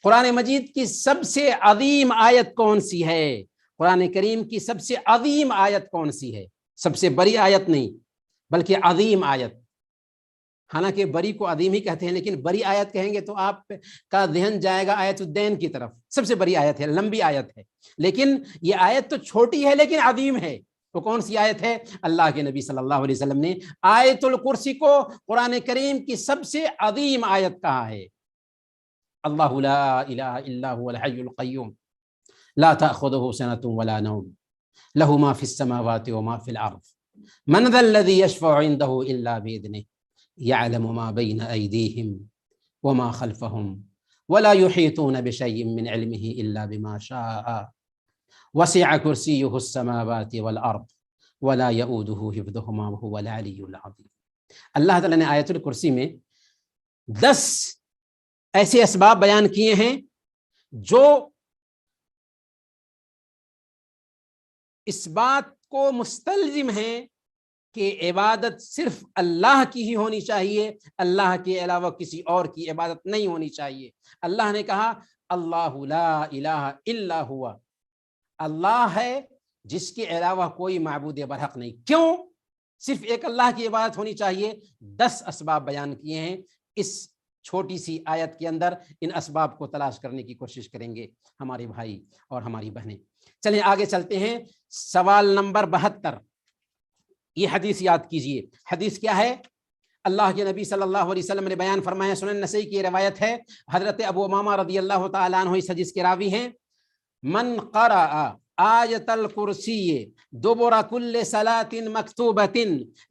قرآن مجید کی سب سے عظیم آیت کون سی ہے؟ قرآن کریم کی سب سے عظیم آیت کون سی ہے؟ سب سے بڑی آیت نہیں بلکہ عظیم آیت. حالانکہ بڑی کو عظیم ہی کہتے ہیں، لیکن بڑی آیت کہیں گے تو آپ کا ذہن جائے گا آیت الدین کی طرف. سب سے بڑی آیت ہے، لمبی آیت ہے، لیکن یہ آیت تو چھوٹی ہے لیکن عظیم ہے. تو کون سی آیت ہے؟ اللہ کے نبی صلی اللہ علیہ وسلم نے آیت الکرسی کو قرآن کریم کی سب سے عظیم آیت کہا ہے. اللہ لا الہ الا هو الحی القیوم لا تأخذه سنة ولا نوم له ما في السماوات وما في الأرض من ذا الذي يشفع عنده إلا بإذنه يعلم ما بين أيديهم وما خلفهم ولا يحيطون بشيء من علمه إلا بما شاء وسع كرسيه السماوات والأرض ولا يؤوده حفظهما وهو العلي العظيم. اللہ تعالیٰ نے آیت الکرسی میں 10 ایسے اسباب بیان کیے ہیں جو اس بات کو مستلزم ہیں کہ عبادت صرف اللہ کی ہی ہونی چاہیے، اللہ کے علاوہ کسی اور کی عبادت نہیں ہونی چاہیے۔ اللہ نے کہا اللہ لا الہ الا ہوا، اللہ ہے جس کے علاوہ کوئی معبود برحق نہیں۔ کیوں صرف ایک اللہ کی عبادت ہونی چاہیے؟ 10 اسباب بیان کیے ہیں اس چھوٹی سی آیت کے اندر۔ ان اسباب کو تلاش کرنے کی کوشش کریں گے ہمارے بھائی اور ہماری بہنیں۔ چلیں آگے چلتے ہیں، سوال نمبر 72۔ یہ حدیث یاد کیجئے، حدیث کیا ہے؟ اللہ کے نبی صلی اللہ علیہ وسلم نے بیان فرمایا، سنن نسائی کی روایت ہے، حضرت ابو امامہ رضی اللہ تعالیٰ عنہ اس حدیث کے راوی ہیں، من قرأ آیت الکرسی دبر کل صلاۃ مکتوبۃ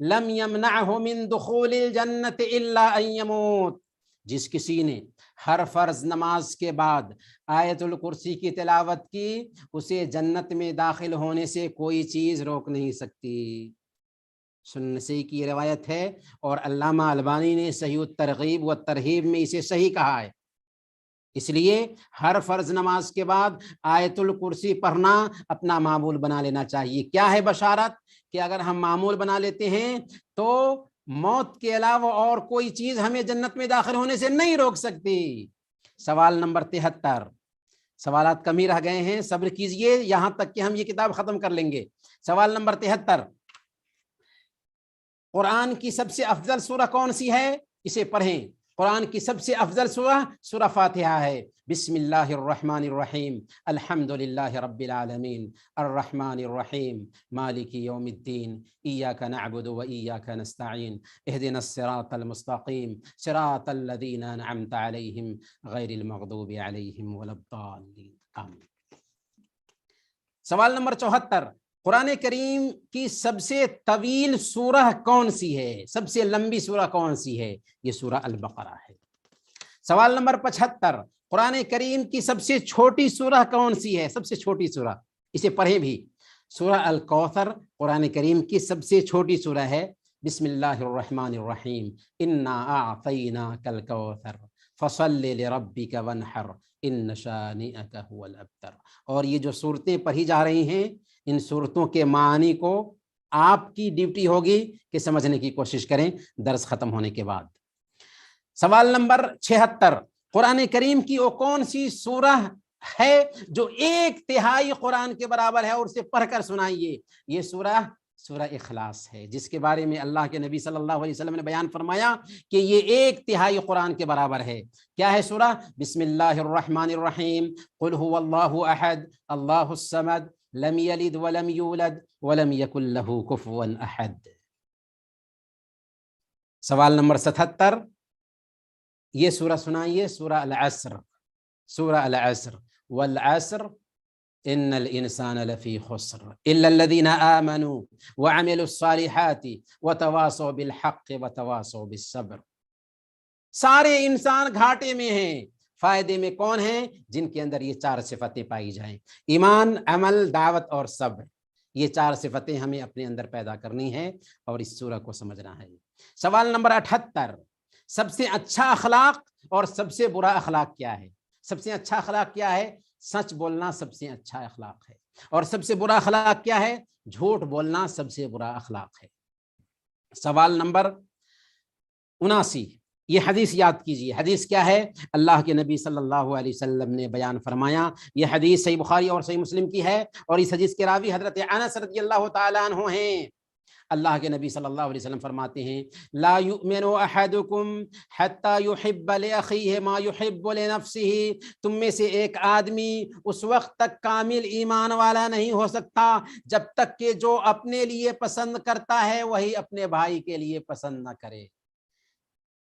لم یمنعہ من دخول الجنۃ الا ان یموت۔ جس کسی نے ہر فرض نماز کے بعد آیت الکرسی کی تلاوت کی، اسے جنت میں داخل ہونے سے کوئی چیز روک نہیں سکتی۔ سنن نسائی کی روایت ہے، اور علامہ البانی نے صحیح الترغیب و ترہیب میں اسے صحیح کہا ہے۔ اس لیے ہر فرض نماز کے بعد آیت الکرسی پڑھنا اپنا معمول بنا لینا چاہیے۔ کیا ہے بشارت؟ کہ اگر ہم معمول بنا لیتے ہیں تو موت کے علاوہ اور کوئی چیز ہمیں جنت میں داخل ہونے سے نہیں روک سکتی۔ سوال نمبر 73۔ سوالات کم ہی رہ گئے ہیں، صبر کیجئے یہاں تک کہ ہم یہ کتاب ختم کر لیں گے۔ سوال نمبر 73، قرآن کی سب سے افضل سورہ کون سی ہے؟ اسے پڑھیں۔ قرآن کی سب سے افضل سورہ سورہ فاتحہ ہے۔ بسم اللہ الرحمن الرحیم، الحمد للہ رب العالمین، الرحمن الرحیم، مالک یوم الدین، ایاک نعبد و ایاک نستعین، اہدنا الصراط المستقیم، صراط الذین انعمت علیہم غیر المغضوب علیہم ولا الضالین، آمین۔ سوال نمبر 74، قرآن کریم کی سب سے طویل سورہ کون سی ہے؟ سب سے لمبی سورہ کون سی ہے؟ یہ سورہ البقرہ ہے۔ سوال نمبر 75، قرآن کریم کی سب سے چھوٹی سورہ کون سی ہے؟ سب سے چھوٹی سورہ، اسے پڑھیں بھی۔ سورہ الکوثر قرآن کریم کی سب سے چھوٹی سورہ ہے۔ بسم اللہ الرحمن الرحیم، انا اعطیناک الکوثر فصل لربک وانحر ان شانئک هو الابتر۔ اور یہ جو صورتیں پڑھی جا رہی ہیں، ان صورتوں کے معنی کو آپ کی ڈیوٹی ہوگی کہ سمجھنے کی کوشش کریں درس ختم ہونے کے بعد۔ سوال نمبر 76، قرآن کریم کی وہ کون سی سورہ ہے جو 1/3 قرآن کے برابر ہے، اور اسے پڑھ کر سنائیے؟ یہ سورہ اخلاص ہے، جس کے بارے میں اللہ کے نبی صلی اللہ علیہ وسلم نے بیان فرمایا کہ یہ 1/3 قرآن کے برابر ہے۔ کیا ہے سورہ؟ بسم اللہ الرحمن الرحیم، قل هو اللہ احد اللہ الصمد لم یلد ولم یولد ولم یکن لہ کفوا احد۔ سوال نمبر 77، یہ سورہ سنائیے، سورہ العصر۔ سورہ العصر، والعصر ان الانسان لفی خسر الا الذین آمنوا وعملوا الصالحات وتواصوا بالحق وتواصوا بالصبر۔ سارے انسان گھاٹے میں ہیں، فائدے میں کون ہیں؟ جن کے اندر یہ 4 صفتیں پائی جائیں، ایمان، عمل، دعوت اور صبر۔ یہ 4 صفتیں ہمیں اپنے اندر پیدا کرنی ہیں اور اس سورہ کو سمجھنا ہے۔ سوال نمبر 78، سب سے اچھا اخلاق اور سب سے برا اخلاق کیا ہے؟ سب سے اچھا اخلاق کیا ہے؟ سچ بولنا سب سے اچھا اخلاق ہے، اور سب سے برا اخلاق کیا ہے؟ جھوٹ بولنا سب سے برا اخلاق ہے۔ سوال نمبر 79، یہ حدیث یاد کیجئے، حدیث کیا ہے؟ اللہ کے نبی صلی اللہ علیہ وسلم نے بیان فرمایا، یہ حدیث صحیح بخاری اور صحیح مسلم کی ہے، اور اس حدیث کے راوی حضرت انس رضی اللہ تعالیٰ عنہ ہیں۔ اللہ کے نبی صلی اللہ علیہ وسلم فرماتے ہیں، لا یؤمن احدکم حتی یحب لاخیہ ما یحب لنفسہ۔ تم میں سے ایک آدمی اس وقت تک کامل ایمان والا نہیں ہو سکتا جب تک کہ جو اپنے لیے پسند کرتا ہے وہی اپنے بھائی کے لیے پسند نہ کرے۔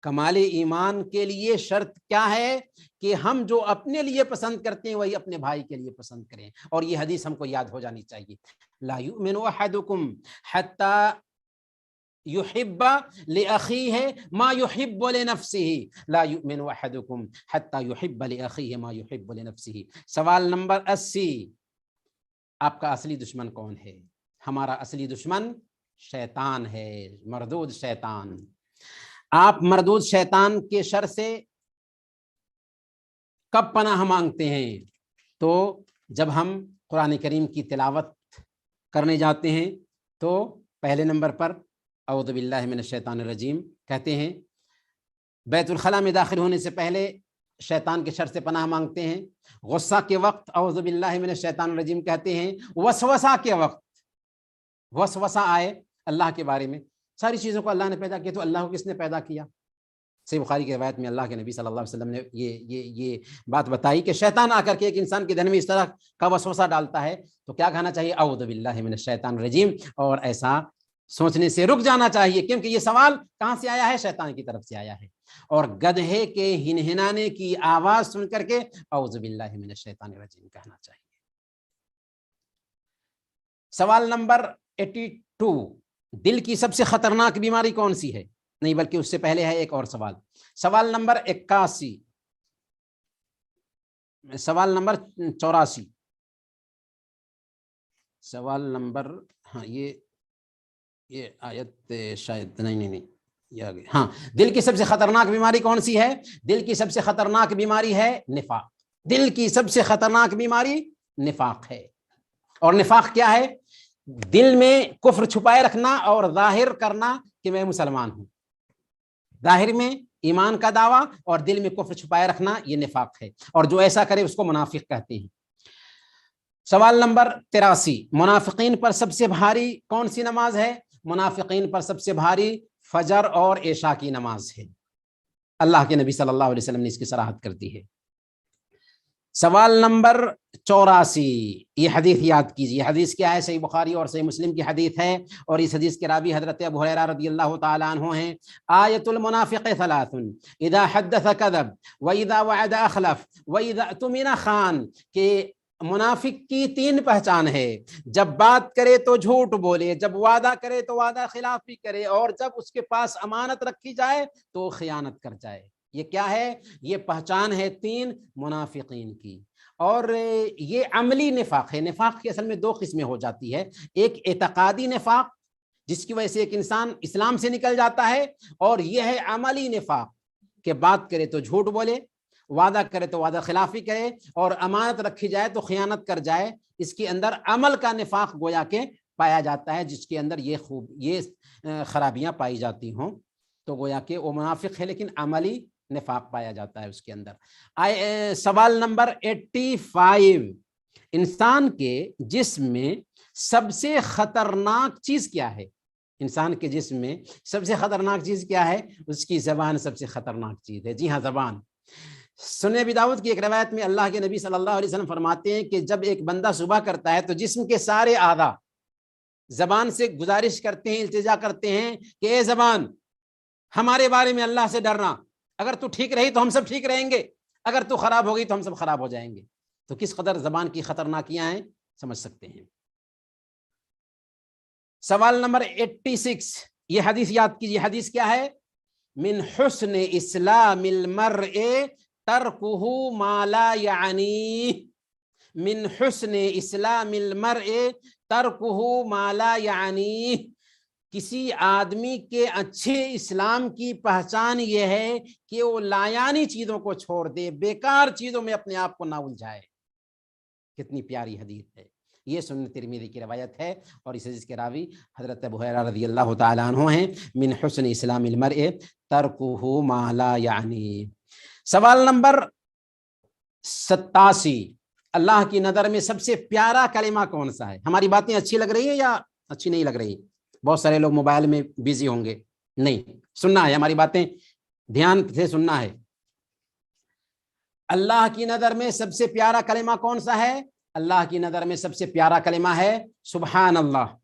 کمال ایمان کے لیے شرط کیا ہے؟ کہ ہم جو اپنے لیے پسند کرتے ہیں وہی اپنے بھائی کے لیے پسند کریں، اور یہ حدیث ہم کو یاد ہو جانی چاہیے۔ لا یؤمن احدکم حتی یحب لاخیہ ما یحب لنفسہ، لا یؤمن احدکم حتی یحب لاخیہ ما یحب لنفسہ۔ سوال نمبر 80، آپ کا اصلی دشمن کون ہے؟ ہمارا اصلی دشمن شیطان ہے، مردود شیطان۔ آپ مردود شیطان کے شر سے کب پناہ مانگتے ہیں؟ تو جب ہم قرآن کریم کی تلاوت کرنے جاتے ہیں تو پہلے نمبر پر اعوذ باللہ من الشیطان الرجیم کہتے ہیں، بیت الخلاء میں داخل ہونے سے پہلے شیطان کے شر سے پناہ مانگتے ہیں، غصہ کے وقت اعوذ باللہ من الشیطان الرجیم کہتے ہیں، وسوسہ کے وقت وسوسہ آئے اللہ کے بارے میں، ساری چیزوں کو اللہ نے پیدا کیا تو اللہ کو کس نے پیدا کیا؟ صحیح بخاری کی روایت میں اللہ کے نبی صلی اللہ علیہ وسلم نے یہ بات بتائی کہ شیطان آ کر کے ایک انسان کے دل میں اس طرح کا وسوسہ ڈالتا ہے تو کیا کہنا چاہیے؟ اعوذ باللہ من الشیطان الرجیم، اور ایسا سوچنے سے رک جانا چاہیے، کیونکہ یہ سوال کہاں سے آیا ہے؟ شیطان کی طرف سے آیا ہے، اور گدھے کے ہنہنانے کی آواز سن کر کے اعوذ باللہ من الشیطان الرجیم کہنا چاہیے۔ سوال نمبر 82، دل کی سب سے خطرناک بیماری کون سی ہے؟ نہیں بلکہ اس سے پہلے ہے ایک اور سوال، سوال نمبر 81، سوال نمبر 84، سوال نمبر، ہاں یہ آیت شاید نہیں یہ آگے، ہاں، دل کی سب سے خطرناک بیماری کون سی ہے؟ دل کی سب سے خطرناک بیماری ہے نفاق، دل کی سب سے خطرناک بیماری نفاق ہے۔ اور نفاق کیا ہے؟ دل میں کفر چھپائے رکھنا اور ظاہر کرنا کہ میں مسلمان ہوں، ظاہر میں ایمان کا دعویٰ اور دل میں کفر چھپائے رکھنا، یہ نفاق ہے، اور جو ایسا کرے اس کو منافق کہتے ہیں۔ سوال نمبر 83، منافقین پر سب سے بھاری کون سی نماز ہے؟ منافقین پر سب سے بھاری فجر اور عشاء کی نماز ہے، اللہ کے نبی صلی اللہ علیہ وسلم نے اس کی صراحت کر دی ہے۔ سوال نمبر 84، یہ حدیث یاد کیجیے، یہ حدیث کیا ہے؟ صحیح بخاری اور صحیح مسلم کی حدیث ہے، اور اس حدیث کے راوی حضرت ابو ہریرہ رضی اللہ تعالیٰ عنہ ہیں۔ آیت المنافق ثلاث، اذا حدث کذب واذا وعد اخلف واذا اؤتمن خان، کہ منافق کی 3 پہچان ہے، جب بات کرے تو جھوٹ بولے، جب وعدہ کرے تو وعدہ خلافی کرے، اور جب اس کے پاس امانت رکھی جائے تو خیانت کر جائے۔ یہ کیا ہے؟ یہ پہچان ہے 3 منافقین کی، اور یہ عملی نفاق ہے۔ نفاق کی اصل میں 2 قسمیں ہو جاتی ہے، ایک اعتقادی نفاق جس کی وجہ سے ایک انسان اسلام سے نکل جاتا ہے، اور یہ ہے عملی نفاق کہ بات کرے تو جھوٹ بولے، وعدہ کرے تو وعدہ خلافی کرے، اور امانت رکھی جائے تو خیانت کر جائے۔ اس کے اندر عمل کا نفاق گویا کہ پایا جاتا ہے، جس کے اندر یہ خرابیاں پائی جاتی ہوں تو گویا کہ وہ منافق ہے، لیکن عملی نفاق پایا جاتا ہے اس کے اندر۔ سوال نمبر 85، انسان کے جسم میں سب سے خطرناک چیز کیا ہے؟ انسان کے جسم میں سب سے خطرناک چیز کیا ہے؟ اس کی زبان سب سے خطرناک چیز ہے، جی ہاں، زبان۔ سنن ابی داؤد کی ایک روایت میں اللہ کے نبی صلی اللہ علیہ وسلم فرماتے ہیں کہ جب ایک بندہ صبح کرتا ہے تو جسم کے سارے اعضاء زبان سے گزارش کرتے ہیں، التجا کرتے ہیں کہ اے زبان، ہمارے بارے میں اللہ سے ڈرنا، اگر تو ٹھیک رہی تو ہم سب ٹھیک رہیں گے، اگر تو خراب ہوگی تو ہم سب خراب ہو جائیں گے۔ تو کس قدر زبان کی خطرناکیاں ہیں سمجھ سکتے ہیں۔ سوال نمبر 86، یہ حدیث یاد کیجیے، حدیث کیا ہے؟ من حسن اسلام المرء ترکہ ما لا یعنی، من حسن اسلام المرء ترکہ ما لا یعنی، کسی آدمی کے اچھے اسلام کی پہچان یہ ہے کہ وہ لایانی چیزوں کو چھوڑ دے، بیکار چیزوں میں اپنے آپ کو نہ الجھائے۔ کتنی پیاری حدیث ہے، یہ سنن ترمذی کی روایت ہے، اور اس حدیث کے راوی حضرت ابو ہریرہ رضی اللہ تعالیٰ عنہ ہیں۔ من حسن اسلام المرء ترکہ ما لا یعنی۔ سوال نمبر 87، اللہ کی نظر میں سب سے پیارا کلمہ کون سا ہے؟ ہماری باتیں اچھی لگ رہی ہیں یا اچھی نہیں لگ رہی؟ بہت سارے لوگ موبائل میں بیزی ہوں گے، نہیں، سننا ہے ہماری باتیں، دھیان سے سننا ہے۔ اللہ کی نظر میں سب سے پیارا کلمہ کون سا ہے؟ اللہ کی نظر میں سب سے پیارا کلمہ ہے سبحان اللہ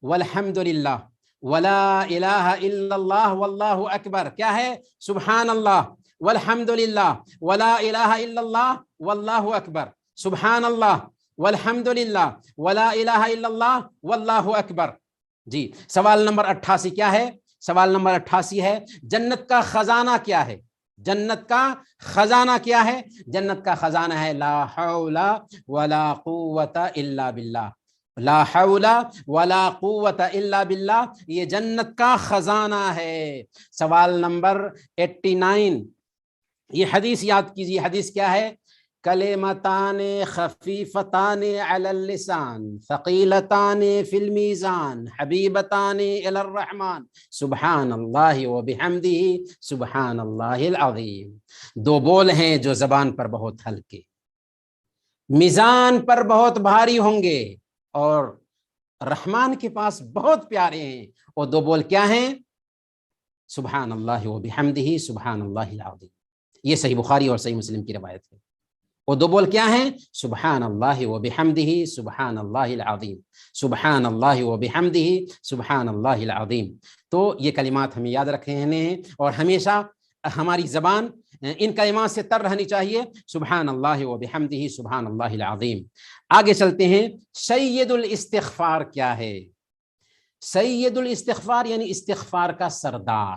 والحمد للہ ولا الہ الا اللہ واللہ اکبر۔ کیا ہے؟ سبحان اللہ والحمد للہ ولا الہ الا اللہ واللہ اکبر، سبحان اللہ والحمد للہ ولا الہ الا اللہ واللہ اکبر۔ جی، سوال نمبر 88 کیا ہے؟ سوال نمبر 88 ہے جنت کا خزانہ کیا ہے؟ جنت کا خزانہ کیا ہے؟ جنت کا خزانہ ہے لا حول ولا قوت الا باللہ، لا حول ولا قوت الا باللہ، یہ جنت کا خزانہ ہے۔ سوال نمبر 89، یہ حدیث یاد کیجیے، حدیث کیا ہے؟ کلمتان خفیفتان علی اللسان ثقیلتان فی المیزان حبیبتان الی الرحمن سبحان اللہ وبحمدہ سبحان اللہ العظیم. دو بول ہیں جو زبان پر بہت ہلکے، میزان پر بہت بھاری ہوں گے، اور رحمان کے پاس بہت پیارے ہیں. وہ دو بول کیا ہیں؟ سبحان اللہ وبحمدہ سبحان اللہ العظیم. یہ صحیح بخاری اور صحیح مسلم کی روایت ہے. وہ دو بول کیا ہیں؟ سبحان اللہ وبحمدہ سبحان اللہ العظیم، سبحان اللہ وبحمدہ سبحان اللہ العظیم. تو یہ کلمات ہمیں یاد رکھنے ہیں، اور ہمیشہ ہماری زبان ان کلمات سے تر رہنی چاہیے. سبحان اللہ وبحمدہ سبحان اللہ العظیم. آگے چلتے ہیں. سید الاستغفار کیا ہے؟ سید الاستغفار یعنی استغفار کا سردار.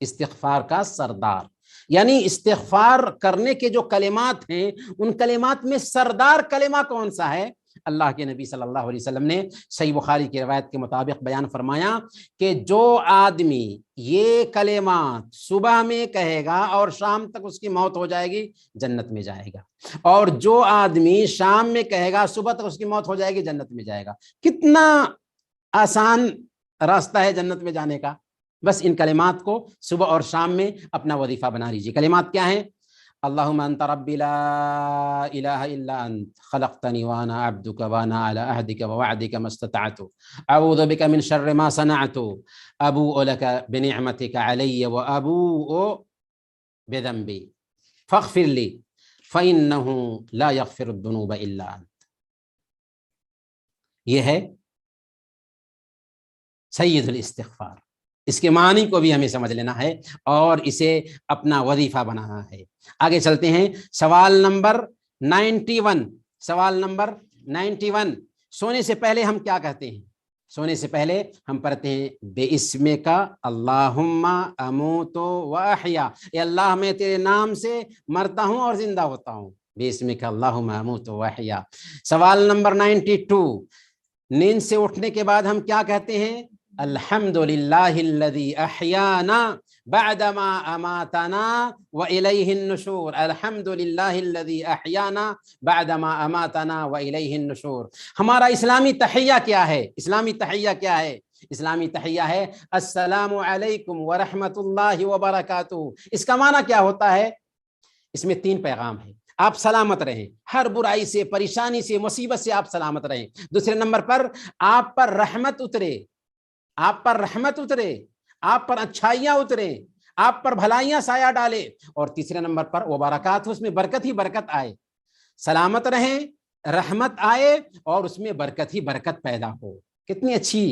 استغفار کا سردار یعنی استغفار کرنے کے جو کلمات ہیں، ان کلمات میں سردار کلمہ کون سا ہے؟ اللہ کے نبی صلی اللہ علیہ وسلم نے صحیح بخاری کی روایت کے مطابق بیان فرمایا کہ جو آدمی یہ کلمات صبح میں کہے گا اور شام تک اس کی موت ہو جائے گی، جنت میں جائے گا. اور جو آدمی شام میں کہے گا صبح تک اس کی موت ہو جائے گی، جنت میں جائے گا. کتنا آسان راستہ ہے جنت میں جانے کا. بس ان کلمات کو صبح اور شام میں اپنا وظیفہ بنا لیجیے. کلمات کیا ہیں؟ اللہم انت ربی لا الہ الا انت خلقتنی وانا عبدک وانا علی عہدک ووعدک ما استطعت اعوذ بک من شر ما صنعت ابوء لک بنعمتک علی وابوء بذنبی فاغفر لی فانہ لا یغفر الذنوب الا انت. یہ ہے سید الاستغفار. اس کے معنی کو بھی ہمیں سمجھ لینا ہے اور اسے اپنا وظیفہ بنانا ہے. آگے چلتے ہیں. سوال نمبر 91. سوال نمبر 91. سونے سے پہلے ہم کیا کہتے ہیں؟ سونے سے پہلے ہم پڑھتے ہیں بے اسمک اللہم اموت و احیا. اے اللہ میں تیرے نام سے مرتا ہوں اور زندہ ہوتا ہوں. بے اسمک اللہم اموت و احیا. سوال نمبر 92. نیند سے اٹھنے کے بعد ہم کیا کہتے ہیں؟ الحمد للہ الذی احیانا بعدما اماتنا والیہ النشور. الحمد للہ الذی احیانا بعدما اماتنا والیہ النشور. ہمارا اسلامی تحیہ کیا ہے؟ اسلامی تحیہ کیا ہے؟ اسلامی تحیہ ہے السلام علیکم ورحمۃ اللہ وبرکاتہ. اس کا معنی کیا ہوتا ہے؟ اس میں 3 پیغام ہیں. آپ سلامت رہیں، ہر برائی سے، پریشانی سے، مصیبت سے آپ سلامت رہیں. دوسرے نمبر پر آپ پر رحمت اترے، آپ پر رحمت اترے، آپ پر اچھائیاں اترے، آپ پر بھلائیاں سایہ ڈالے. اور تیسرے نمبر پر وہ برکات، اس میں برکت ہی برکت آئے. سلامت رہیں، رحمت آئے، اور اس میں برکت ہی برکت پیدا ہو. کتنی اچھی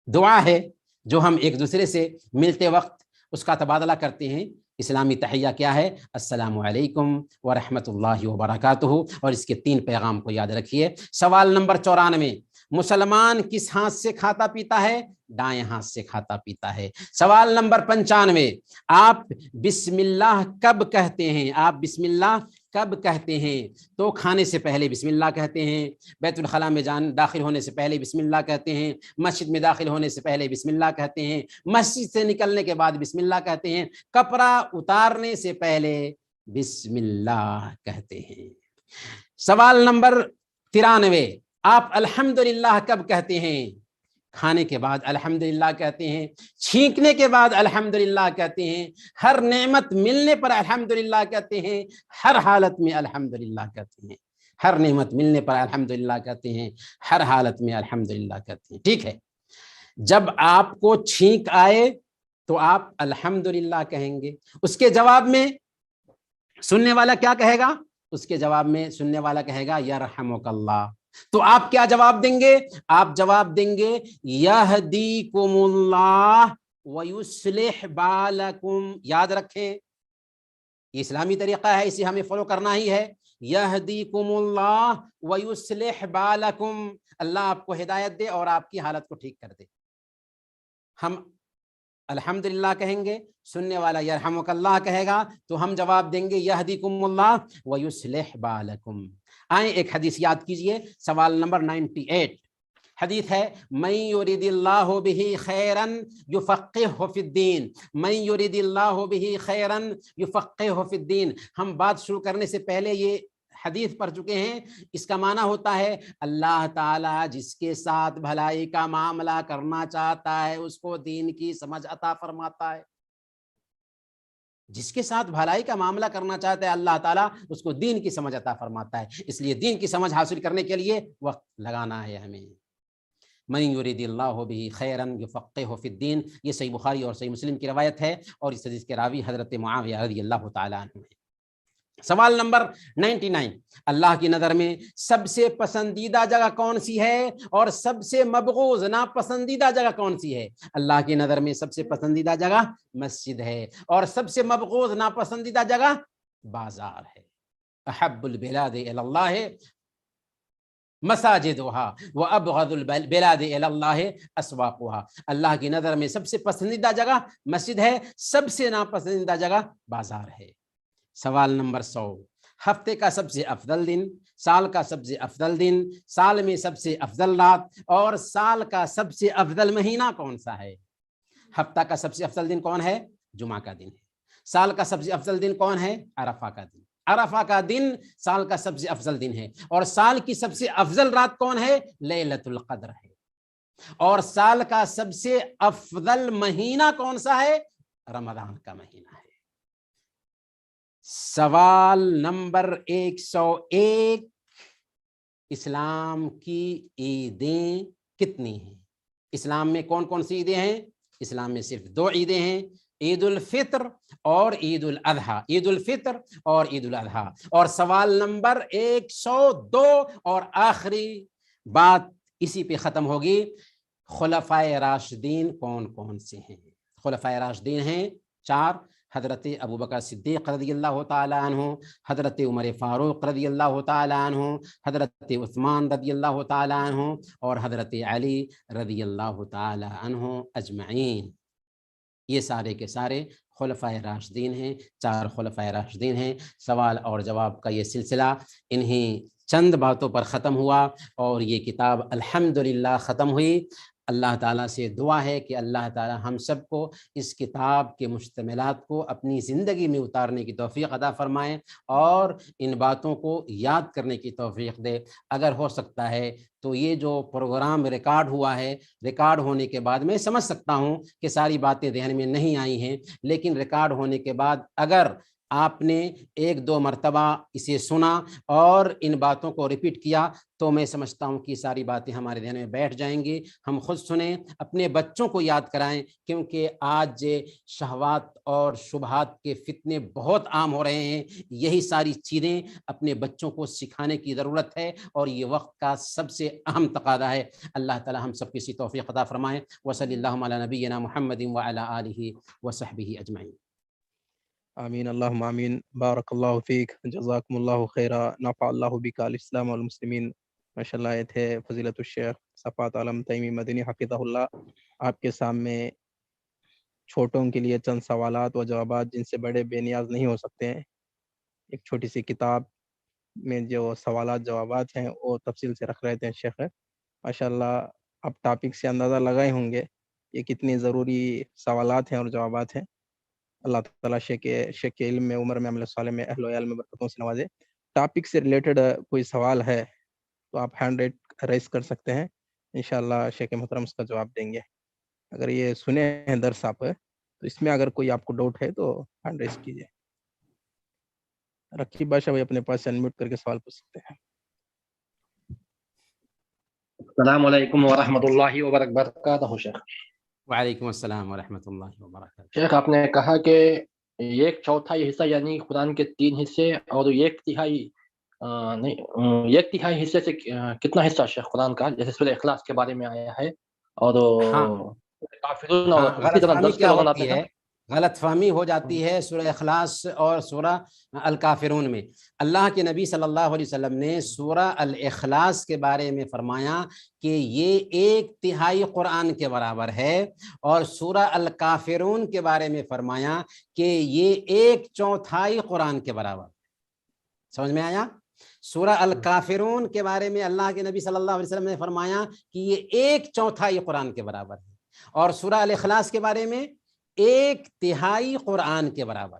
دعا ہے جو ہم ایک دوسرے سے ملتے وقت اس کا تبادلہ کرتے ہیں. اسلامی تحیہ کیا ہے؟ السلام علیکم ورحمۃ اللہ وبرکاتہ. اور اس کے 3 پیغام کو یاد رکھیے. سوال نمبر 94. مسلمان کس ہاتھ سے کھاتا پیتا ہے؟ دائیں ہاتھ سے کھاتا پیتا ہے. سوال نمبر 95. آپ بسم اللہ کب کہتے ہیں؟ آپ بسم اللہ کب کہتے ہیں؟ تو کھانے سے پہلے بسم اللہ کہتے ہیں، بیت الخلاء میں داخل ہونے سے پہلے بسم اللہ کہتے ہیں، مسجد میں داخل ہونے سے پہلے بسم اللہ کہتے ہیں، مسجد سے نکلنے کے بعد بسم اللہ کہتے ہیں، کپڑا اتارنے سے پہلے بسم اللہ کہتے ہیں. سوال نمبر 93. آپ الحمدللہ کب کہتے ہیں؟ کھانے کے بعد الحمدللہ کہتے ہیں، چھینکنے کے بعد الحمدللہ کہتے ہیں، ہر نعمت ملنے پر الحمدللہ کہتے ہیں، ہر حالت میں الحمدللہ کہتے ہیں. ہر نعمت ملنے پر الحمدللہ کہتے ہیں، ہر حالت میں الحمدللہ کہتے ہیں. ٹھیک ہے. جب آپ کو چھینک آئے تو آپ الحمدللہ کہیں گے. اس کے جواب میں سننے والا کیا کہے گا؟ اس کے جواب میں سننے والا کہے گا یرحمک اللہ. تو آپ کیا جواب دیں گے؟ آپ جواب دیں گے یہدیکم اللہ ویصلح بالکم. یاد رکھیں یہ اسلامی طریقہ ہے، اسے ہمیں فالو کرنا ہی ہے. یہدیکم اللہ ویصلح بالکم. اللہ آپ کو ہدایت دے اور آپ کی حالت کو ٹھیک کر دے. ہم الحمدللہ کہیں گے، سننے والا یرحمک اللہ کہے گا، تو ہم جواب دیں گے یہدیکم اللہ ویصلح بالکم. آئیں ایک حدیث یاد کیجئے. سوال نمبر 98. حدیث ہے من یرید اللہ بہ خیرا یفقہہ فی الدین. من یرید اللہ بہ خیرا یفقہہ فی الدین. ہم بات شروع کرنے سے پہلے یہ حدیث پڑھ چکے ہیں، اس کا معنی ہوتا ہے اللہ تعالیٰ جس کے ساتھ بھلائی کا معاملہ کرنا چاہتا ہے اس کو دین کی سمجھ عطا فرماتا ہے۔ جس کے ساتھ بھلائی کا معاملہ کرنا چاہتا ہے اللہ تعالیٰ اس کو دین کی سمجھ عطا فرماتا ہے۔ اس لیے دین کی سمجھ حاصل کرنے کے لیے وقت لگانا ہے ہمیں۔ من یرید اللہ بہ خیرا یفقہہ فی الدین، یہ صحیح بخاری اور صحیح مسلم کی روایت ہے، اور اس حدیث کے راوی حضرت معاویہ رضی اللہ تعالیٰ عنہ ہے۔ سوال نمبر 99، اللہ کی نظر میں سب سے پسندیدہ جگہ کون سی ہے اور سب سے مبغوض ناپسندیدہ جگہ کون سی ہے؟ اللہ کی نظر میں سب سے پسندیدہ جگہ مسجد ہے اور سب سے مبغوض ناپسندیدہ جگہ بازار ہے۔ احب البلاد الی اللہ مساجدها وابغض البلاد الی اللہ اسواقها، اللہ کی نظر میں سب سے پسندیدہ جگہ مسجد ہے، سب سے ناپسندیدہ جگہ بازار ہے۔ سوال نمبر 100، ہفتے کا سب سے افضل دن، سال کا سب سے افضل دن، سال میں سب سے افضل رات اور سال کا سب سے افضل مہینہ کون سا ہے؟ ہفتہ کا سب سے افضل دن کون ہے؟ جمعہ کا دن ہے۔ سال کا سب سے افضل دن کون ہے؟ عرفہ کا دن۔ عرفہ کا دن سال کا سب سے افضل دن ہے، اور سال کی سب سے افضل رات کون ہے؟ لیلۃ القدر ہے۔ اور سال کا سب سے افضل مہینہ کون سا ہے؟ رمضان کا مہینہ ہے۔ سوال نمبر 101، اسلام کی عیدیں کتنی ہیں؟ اسلام میں کون کون سی عیدیں ہیں؟ اسلام میں صرف 2 عیدیں ہیں، عید الفطر اور عید الاضحیٰ، عید الفطر اور عید الاضحیٰ۔ اور سوال نمبر 102 اور آخری بات اسی پہ ختم ہوگی، خلفائے راشدین کون کون سے ہیں؟ خلفائے راشدین ہیں 4، حضرت ابوبکر صدیق رضی اللہ تعالیٰ عنہ، حضرت عمر فاروق رضی اللہ تعالیٰ عنہ، حضرت عثمان رضی اللہ تعالیٰ عنہ اور حضرت علی رضی اللہ تعالیٰ عنہ اجمعین۔ یہ سارے کے سارے خلفائے راشدین ہیں، 4 خلفائے راشدین ہیں۔ سوال اور جواب کا یہ سلسلہ انہی چند باتوں پر ختم ہوا، اور یہ کتاب الحمدللہ ختم ہوئی۔ اللہ تعالیٰ سے دعا ہے کہ اللہ تعالیٰ ہم سب کو اس کتاب کے مشتملات کو اپنی زندگی میں اتارنے کی توفیق عطا فرمائے اور ان باتوں کو یاد کرنے کی توفیق دے۔ اگر ہو سکتا ہے تو یہ جو پروگرام ریکارڈ ہوا ہے، ریکارڈ ہونے کے بعد میں سمجھ سکتا ہوں کہ ساری باتیں ذہن میں نہیں آئی ہیں، لیکن ریکارڈ ہونے کے بعد اگر آپ نے 1-2 مرتبہ اسے سنا اور ان باتوں کو ریپیٹ کیا تو میں سمجھتا ہوں کہ ساری باتیں ہمارے ذہن میں بیٹھ جائیں گی۔ ہم خود سنیں، اپنے بچوں کو یاد کرائیں، کیونکہ آج شہوات اور شبہات کے فتنے بہت عام ہو رہے ہیں۔ یہی ساری چیزیں اپنے بچوں کو سکھانے کی ضرورت ہے، اور یہ وقت کا سب سے اہم تقاضا ہے۔ اللہ تعالی ہم سب کی توفیق عطا فرمائے۔ وصلی اللہ علی نبینا محمد وعلی آلہ وصحبہ اجمعین۔ آمین اللہم آمین۔ بارک اللہ فیک، جزاکم اللہ خیرہ، نفع اللہ بک الاسلام والمسلمین۔ ماشاءاللہ یہ تھے فضیلت الشیخ صفوت عالم تیمی مدنی حفظہ اللہ۔ آپ کے سامنے چھوٹوں کے لیے چند سوالات و جوابات جن سے بڑے بے نیاز نہیں ہو سکتے ہیں، ایک چھوٹی سی کتاب میں جو سوالات جوابات ہیں وہ تفصیل سے رکھ رہے تھے شیخ۔ ماشاءاللہ آپ ٹاپک سے اندازہ لگائے ہوں گے یہ کتنی ضروری سوالات ہیں اور جوابات ہیں۔ اللہ تعالیٰ شیخ کے علم میں، عمر میں، عمل صالح میں، اہل و عیال میں برکتوں سے نوازے۔ ٹاپک سے ریلیٹڈ کوئی سوال ہے تو آپ ہینڈ ریز کر سکتے ہیں، انشاءاللہ شیخ محترم اس کا جواب دیں گے۔ اگر یہ سنے ہیں درس آپ تو اس میں اگر کوئی آپ کو ڈاؤٹ ہے تو ہینڈ ریز کیجیے۔ رقیب بادشاہ بھائی اپنے پاس سے انمیوٹ کر کے سوال پوچھ سکتے ہیں۔ السلام علیکم ورحمۃ اللہ وبرکاتہ شیخ۔ وعلیکم السلام ورحمۃ اللہ وبرکاتہ۔ شیخ آپ نے کہا کہ 1/4 حصہ یعنی قرآن کے 3 حصے اور 1/3 نہیں 1/3 حصے سے کتنا حصہ شیخ قرآن کا، جیسے سورہ اخلاص کے بارے میں آیا ہے، اور کافرون اور اسی طرح 10 کے لوگ آتے ہیں۔ غلط فہمی ہو جاتی ہے سورہ اخلاص اور سورہ الکافرون میں۔ اللہ کے نبی صلی اللہ علیہ وسلم نے سورہ الاخلاص کے بارے میں فرمایا کہ یہ 1/3 قرآن کے برابر ہے، اور سورہ الکافرون کے بارے میں فرمایا کہ یہ 1/4 قرآن کے برابر۔ سمجھ میں آیا؟ سورہ الکافرون کے بارے میں اللہ کے نبی صلی اللہ علیہ وسلم نے فرمایا کہ یہ 1/4 قرآن کے برابر ہے، اور سورہ الاخلاص کے بارے میں 1/3 قرآن کے برابر۔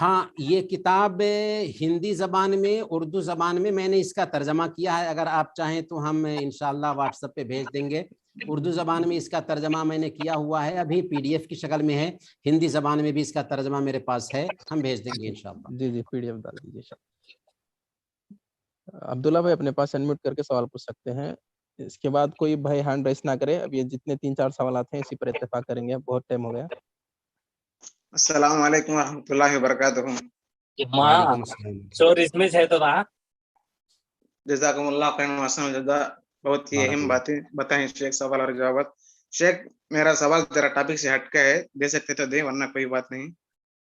ہاں یہ کتاب ہندی زبان میں، اردو زبان میں میں نے اس کا ترجمہ کیا ہے، اگر آپ چاہیں تو ہم انشاءاللہ واٹس ایپ پہ بھیج دیں گے. اردو زبان میں اس کا ترجمہ میں نے کیا ہوا ہے، ابھی PDF کی شکل میں ہے. ہندی زبان میں بھی اس کا ترجمہ میرے پاس ہے، ہم بھیج دیں گے انشاءاللہ. جی PDF ڈال دیجیے. عبداللہ بھائی اپنے پاس انمیوٹ کر کے سوال پوچھ سکتے ہیں. اس کے بعد کوئی بھائی ہینڈ ریس نہ کرے. اب یہ جتنے 3-4 سوالات ہیں اسی پر اتفاق کریں گے، بہت ٹائم ہو گیا. السلام علیکم ورحمۃ اللہ وبرکاتہ. وعلیکم السلام. شور اس میں ہے تو رہا. جزاکم اللہ خیر وحسن الجزا. بہت ہی اہم باتیں بتائیں شیخ، سوال اور جوابات. شیخ میرا سوال ذرا ٹاپک سے ہٹ کے ہے، دے سکتے تو دیں ورنہ کوئی بات نہیں.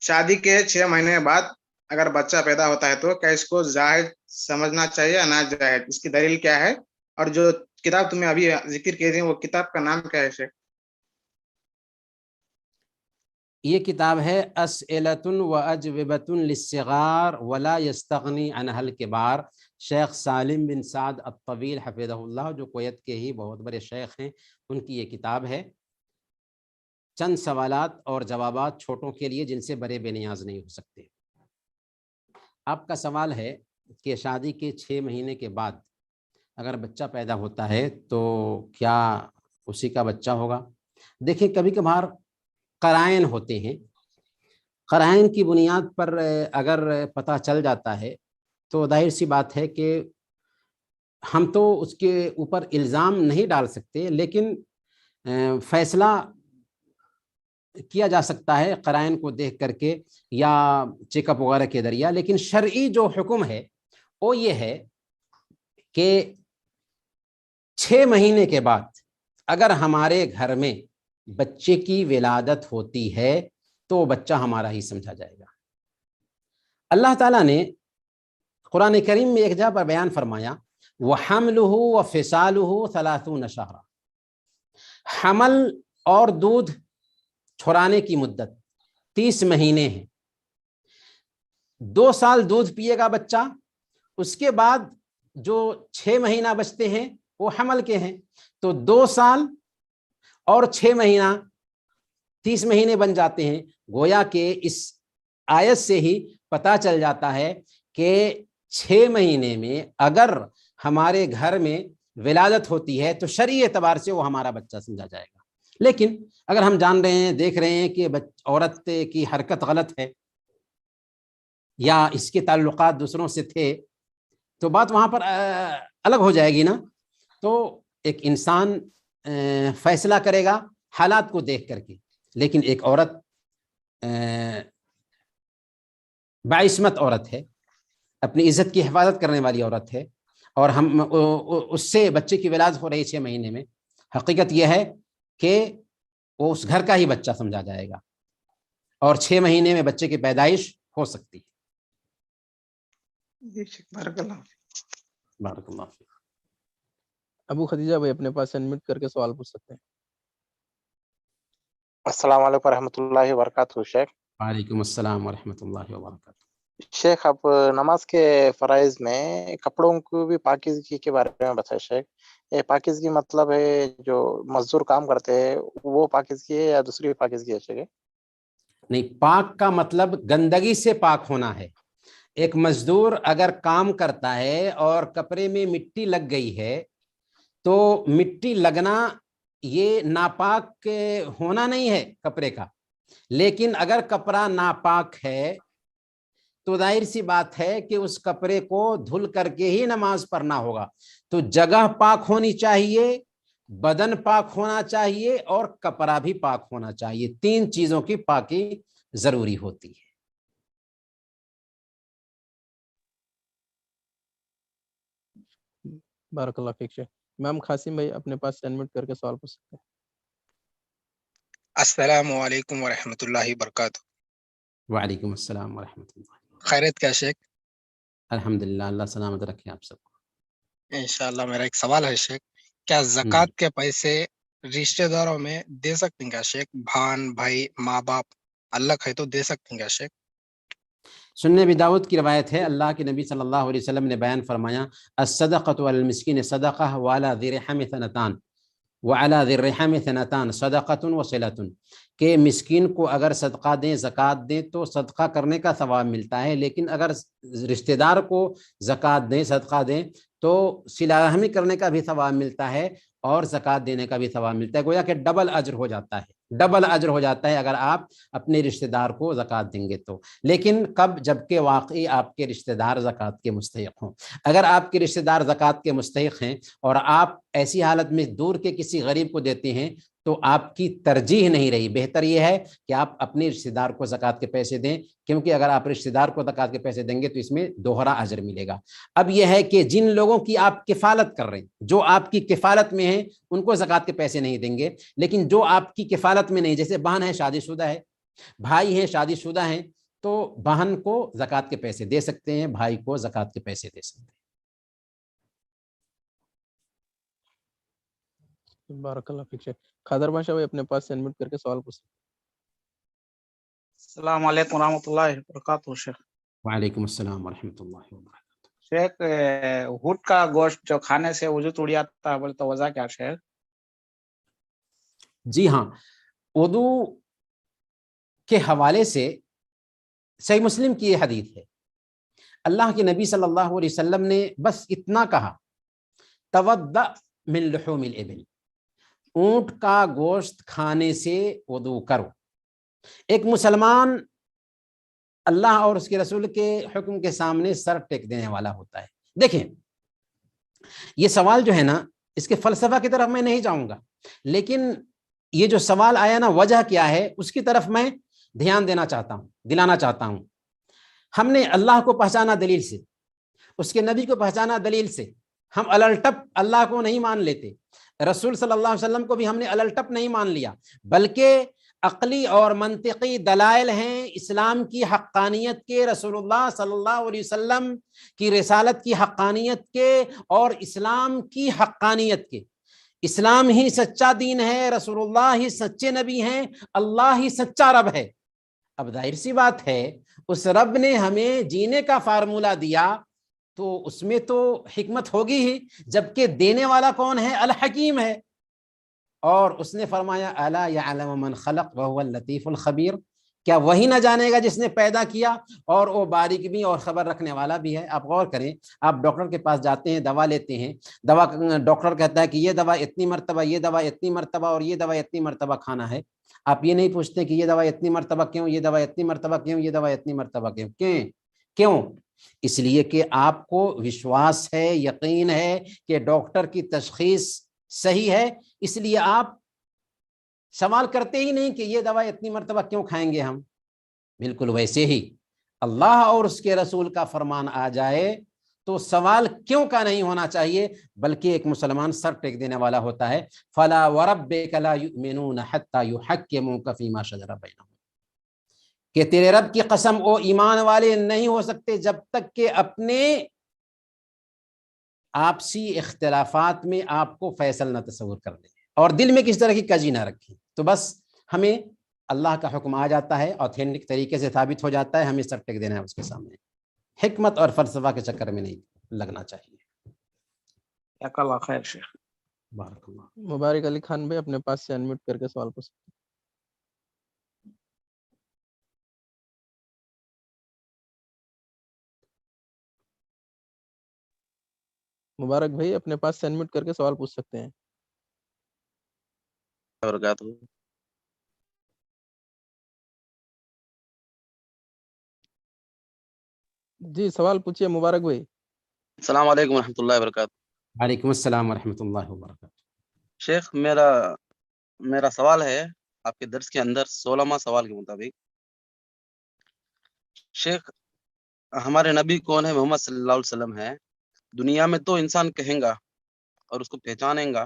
شادی کے 6 مہینے بعد اگر بچہ پیدا ہوتا ہے تو کیا اس کو جائز سمجھنا چاہیے یا ناجائز؟ اس کی دلیل کیا ہے؟ اور جو کتاب تمہیں ابھی ذکر کی تھی وہ کتاب کا نام کیا ہے شیخ؟ یہ کتاب ہے اسئلۃ و اجوبۃ للصغار ولا یستغنی عنہا الکبار. شیخ سالم بن سعد الطویل حفظہ اللہ، جو کویت کے ہی بہت بڑے شیخ ہیں، ان کی یہ کتاب ہے. چند سوالات اور جوابات چھوٹوں کے لیے جن سے بڑے بے نیاز نہیں ہو سکتے. آپ کا سوال ہے کہ شادی کے 6 مہینے کے بعد اگر بچہ پیدا ہوتا ہے تو کیا اسی کا بچہ ہوگا؟ دیکھیں کبھی کبھار قرائن ہوتے ہیں، قرائن کی بنیاد پر اگر پتہ چل جاتا ہے تو ظاہر سی بات ہے کہ ہم تو اس کے اوپر الزام نہیں ڈال سکتے، لیکن فیصلہ کیا جا سکتا ہے قرائن کو دیکھ کر کے یا چیک اپ وغیرہ کے ذریعہ. لیکن شرعی جو حکم ہے وہ یہ ہے کہ 6 مہینے کے بعد اگر ہمارے گھر میں بچے کی ولادت ہوتی ہے تو بچہ ہمارا ہی سمجھا جائے گا. اللہ تعالیٰ نے قرآن کریم میں ایک جگہ پر بیان فرمایا وَحَمْلُهُ وَفِصَالُهُ 30 شهرا. حمل اور دودھ چھڑانے کی مدت 30 مہینے ہے. 2 سال دودھ پیے گا بچہ، اس کے بعد جو 6 مہینہ بچتے ہیں وہ حمل کے ہیں، تو 2 سال اور 6 مہینہ 30 مہینے بن جاتے ہیں. گویا کہ اس آیت سے ہی پتہ چل جاتا ہے کہ 6 مہینے میں اگر ہمارے گھر میں ولادت ہوتی ہے تو شرعی اعتبار سے وہ ہمارا بچہ سمجھا جائے گا. لیکن اگر ہم جان رہے ہیں، دیکھ رہے ہیں کہ عورت کی حرکت غلط ہے یا اس کے تعلقات دوسروں سے تھے تو بات وہاں پر الگ ہو جائے گی نا. تو ایک انسان فیصلہ کرے گا حالات کو دیکھ کر کے. لیکن ایک عورت باعصمت عورت ہے، اپنی عزت کی حفاظت کرنے والی عورت ہے، اور ہم اس سے بچے کی ولادت ہو رہی 6 مہینے میں، حقیقت یہ ہے کہ وہ اس گھر کا ہی بچہ سمجھا جائے گا اور 6 مہینے میں بچے کی پیدائش ہو سکتی ہے. بارک اللہ. بارک اللہ فیک. ابو خدیجہ بھائی اپنے پاس انمیوٹ کر کے سوال پوچھ سکتے ہیں. السلام علیکم ورحمۃ اللہ وبرکاتہ. شیخ وعلیکم السلام ورحمۃ اللہ وبرکاتہ. شیخ آپ نماز کے فرائض میں کپڑوں کو بھی پاکیزگی کے بارے میں بتائیں شیخ. یہ پاکیزگی مطلب ہے جو مزدور کام کرتے ہیں وہ پاکیزگی ہے یا دوسری پاکیزگی ہے شیخ؟ نہیں، پاک کا مطلب گندگی سے پاک ہونا ہے. ایک مزدور اگر کام کرتا ہے اور کپڑے میں مٹی لگ گئی ہے تو مٹی لگنا یہ ناپاک ہونا نہیں ہے کپڑے کا. لیکن اگر کپڑا ناپاک ہے تو ظاہر سی بات ہے کہ اس کپڑے کو دھل کر کے ہی نماز پڑھنا ہوگا. تو جگہ پاک ہونی چاہیے، بدن پاک ہونا چاہیے اور کپڑا بھی پاک ہونا چاہیے. 3 چیزوں کی پاکی ضروری ہوتی ہے. بارک اللہ فیک. شیخ امام قاسم بھائی اپنے پاس انمیوٹ کر کے سوال پوچھ سکتے ہیں. السلام علیکم ورحمۃ اللہ وبرکاتہ. وعلیکم السلام ورحمۃ اللہ. خیریت کیا شیخ؟ الحمدللہ، اللہ سلامت رکھے آپ سب کو. انشاءاللہ. میرا ایک سوال ہے شیخ، کیا زکوٰۃ کے پیسے رشتہ داروں میں دے سکتے ہیں کیا شیخ؟ بھان بھائی ماں باپ الگ ہے تو دے سکتے ہیں کیا شیخ؟ سنن ابی داؤد کی روایت ہے، اللہ کے نبی صلی اللہ علیہ وسلم نے بیان فرمایا الصدقۃ علی المسکین صدقہ وعلی ذی رحم ثنتان. وعلی ذی الرحم اثنتان صدقۃ وصلۃ، کہ مسکین کو اگر صدقہ دیں، زکوٰۃ دیں تو صدقہ کرنے کا ثواب ملتا ہے، لیکن اگر رشتہ دار کو زکوٰۃ دیں، صدقہ دیں تو صلہ رحمی کرنے کا بھی ثواب ملتا ہے اور زکوٰۃ دینے کا بھی ثواب ملتا ہے، گویا کہ ڈبل اجر ہو جاتا ہے، ڈبل اجر ہو جاتا ہے اگر آپ اپنے رشتہ دار کو زکوٰۃ دیں گے تو۔ لیکن کب؟ جبکہ واقعی آپ کے رشتہ دار زکوٰۃ کے مستحق ہوں۔ اگر آپ کے رشتہ دار زکوٰۃ کے مستحق ہیں اور آپ ایسی حالت میں دور کے کسی غریب کو دیتے ہیں تو آپ کی ترجیح نہیں رہی، بہتر یہ ہے کہ آپ اپنے رشتہ دار کو زکوٰۃ کے پیسے دیں، کیونکہ اگر آپ رشتہ دار کو زکوٰۃ کے پیسے دیں گے تو اس میں دوہرا اجر ملے گا۔ اب یہ ہے کہ جن لوگوں کی آپ کفالت کر رہے ہیں، جو آپ کی کفالت میں ہیں، ان کو زکوٰۃ کے پیسے نہیں دیں گے، لیکن جو آپ کی کفالت میں نہیں، جیسے بہن ہے شادی شدہ ہے، بھائی ہیں شادی شدہ ہیں، تو بہن کو زکوٰۃ کے پیسے دے سکتے ہیں، بھائی کو زکوٰۃ کے پیسے دے سکتے ہیں۔ بارک اللہ فیک شیخ۔ خادر بادشاہ بھائی اپنے پاس سے انمیوٹ کر کے سوال پوچھ۔ السلام علیکم ورحمۃ اللہ وبرکاتہ شیخ۔ وعلیکم السلام ورحمۃ اللہ وبرکاتہ۔ شیخ اونٹ کا گوشت جو کھانے سے وضو ٹوٹ جاتا ہے، بولے تو وجہ کیا شیخ؟ جی ہاں، وضو کے حوالے سے صحیح مسلم کی یہ حدیث ہے، اللہ کے نبی صلی اللہ علیہ وسلم نے بس اتنا کہا، تودع من لحوم الابل، اونٹ کا گوشت کھانے سے وضو کرو۔ ایک مسلمان اللہ اور اس کے رسول کے حکم کے سامنے سر ٹیک دینے والا ہوتا ہے۔ دیکھیں، یہ سوال جو ہے نا، اس کے فلسفہ کی طرف میں نہیں جاؤں گا، لیکن یہ جو سوال آیا نا، وجہ کیا ہے اس کی طرف میں دھیان دینا چاہتا ہوں، دلانا چاہتا ہوں۔ ہم نے اللہ کو پہچانا دلیل سے، اس کے نبی کو پہچانا دلیل سے، ہم الٹپ اللہ کو نہیں مان لیتے، رسول صلی اللہ علیہ وسلم کو بھی ہم نے الٹپ نہیں مان لیا، بلکہ عقلی اور منطقی دلائل ہیں اسلام کی حقانیت کے، رسول اللہ صلی اللہ علیہ وسلم کی رسالت کی حقانیت کے اور اسلام کی حقانیت کے۔ اسلام ہی سچا دین ہے، رسول اللہ ہی سچے نبی ہیں، اللہ ہی سچا رب ہے۔ اب ظاہر سی بات ہے، اس رب نے ہمیں جینے کا فارمولہ دیا تو اس میں تو حکمت ہوگی ہی، جبکہ دینے والا کون ہے؟ الحکیم ہے، اور اس نے فرمایا الا یعلم من خلق وهو اللطیف الخبیر، کیا وہی نہ جانے گا جس نے پیدا کیا اور وہ باریک بھی اور خبر رکھنے والا بھی ہے۔ آپ غور کریں، آپ ڈاکٹر کے پاس جاتے ہیں، دوا لیتے ہیں، دوا ڈاکٹر کہتا ہے کہ یہ دوا اتنی مرتبہ، یہ دوا اتنی مرتبہ اور یہ دوا اتنی مرتبہ کھانا ہے، آپ یہ نہیں پوچھتے کہ یہ دوا اتنی مرتبہ کیوں، یہ دوا اتنی مرتبہ کیوں، یہ دوا اتنی مرتبہ کیوں؟ اس لیے کہ آپ کو وشواس ہے، یقین ہے کہ ڈاکٹر کی تشخیص صحیح ہے، اس لیے آپ سوال کرتے ہی نہیں کہ یہ دوا اتنی مرتبہ کیوں کھائیں گے ہم۔ بالکل ویسے ہی اللہ اور اس کے رسول کا فرمان آ جائے تو سوال کیوں کا نہیں ہونا چاہیے، بلکہ ایک مسلمان سر ٹیک دینے والا ہوتا ہے۔ فلا وربک لا یؤمنون حتی یحکموک فیما شجر بینہم، کہ تیرے رب کی قسم وہ ایمان والے نہیں ہو سکتے جب تک کہ اپنے آپسی اختلافات میں آپ کو فیصل نہ تصور کر دیں اور دل میں کس طرح کی کجی نہ رکھیں۔ تو بس ہمیں اللہ کا حکم آ جاتا ہے، اوتھینٹک طریقے سے ثابت ہو جاتا ہے، ہمیں سر ٹیک دینا ہے اس کے سامنے، حکمت اور فلسفہ کے چکر میں نہیں لگنا چاہیے۔ جزاک اللہ خیر شیخ۔ بارک اللہ۔ مبارک علی خان بھائی اپنے پاس سے انمیوٹ کر کے سوال پوچھ۔ مبارک بھائی اپنے پاس سے انمیوٹ کر کے سوال پوچھ سکتے ہیں۔ جی سوال پوچھیے مبارک بھائی۔ السلام علیکم ورحمۃ اللہ وبرکاتہ۔ وعلیکم السلام ورحمۃ اللہ وبرکاتہ۔ شیخ میرا سوال ہے آپ کے درس کے اندر 16واں سوال کے مطابق، شیخ ہمارے نبی کون ہے؟ محمد صلی اللہ علیہ وسلم ہے۔ دنیا میں تو انسان کہیں گا اور اس کو پہچانیں گا،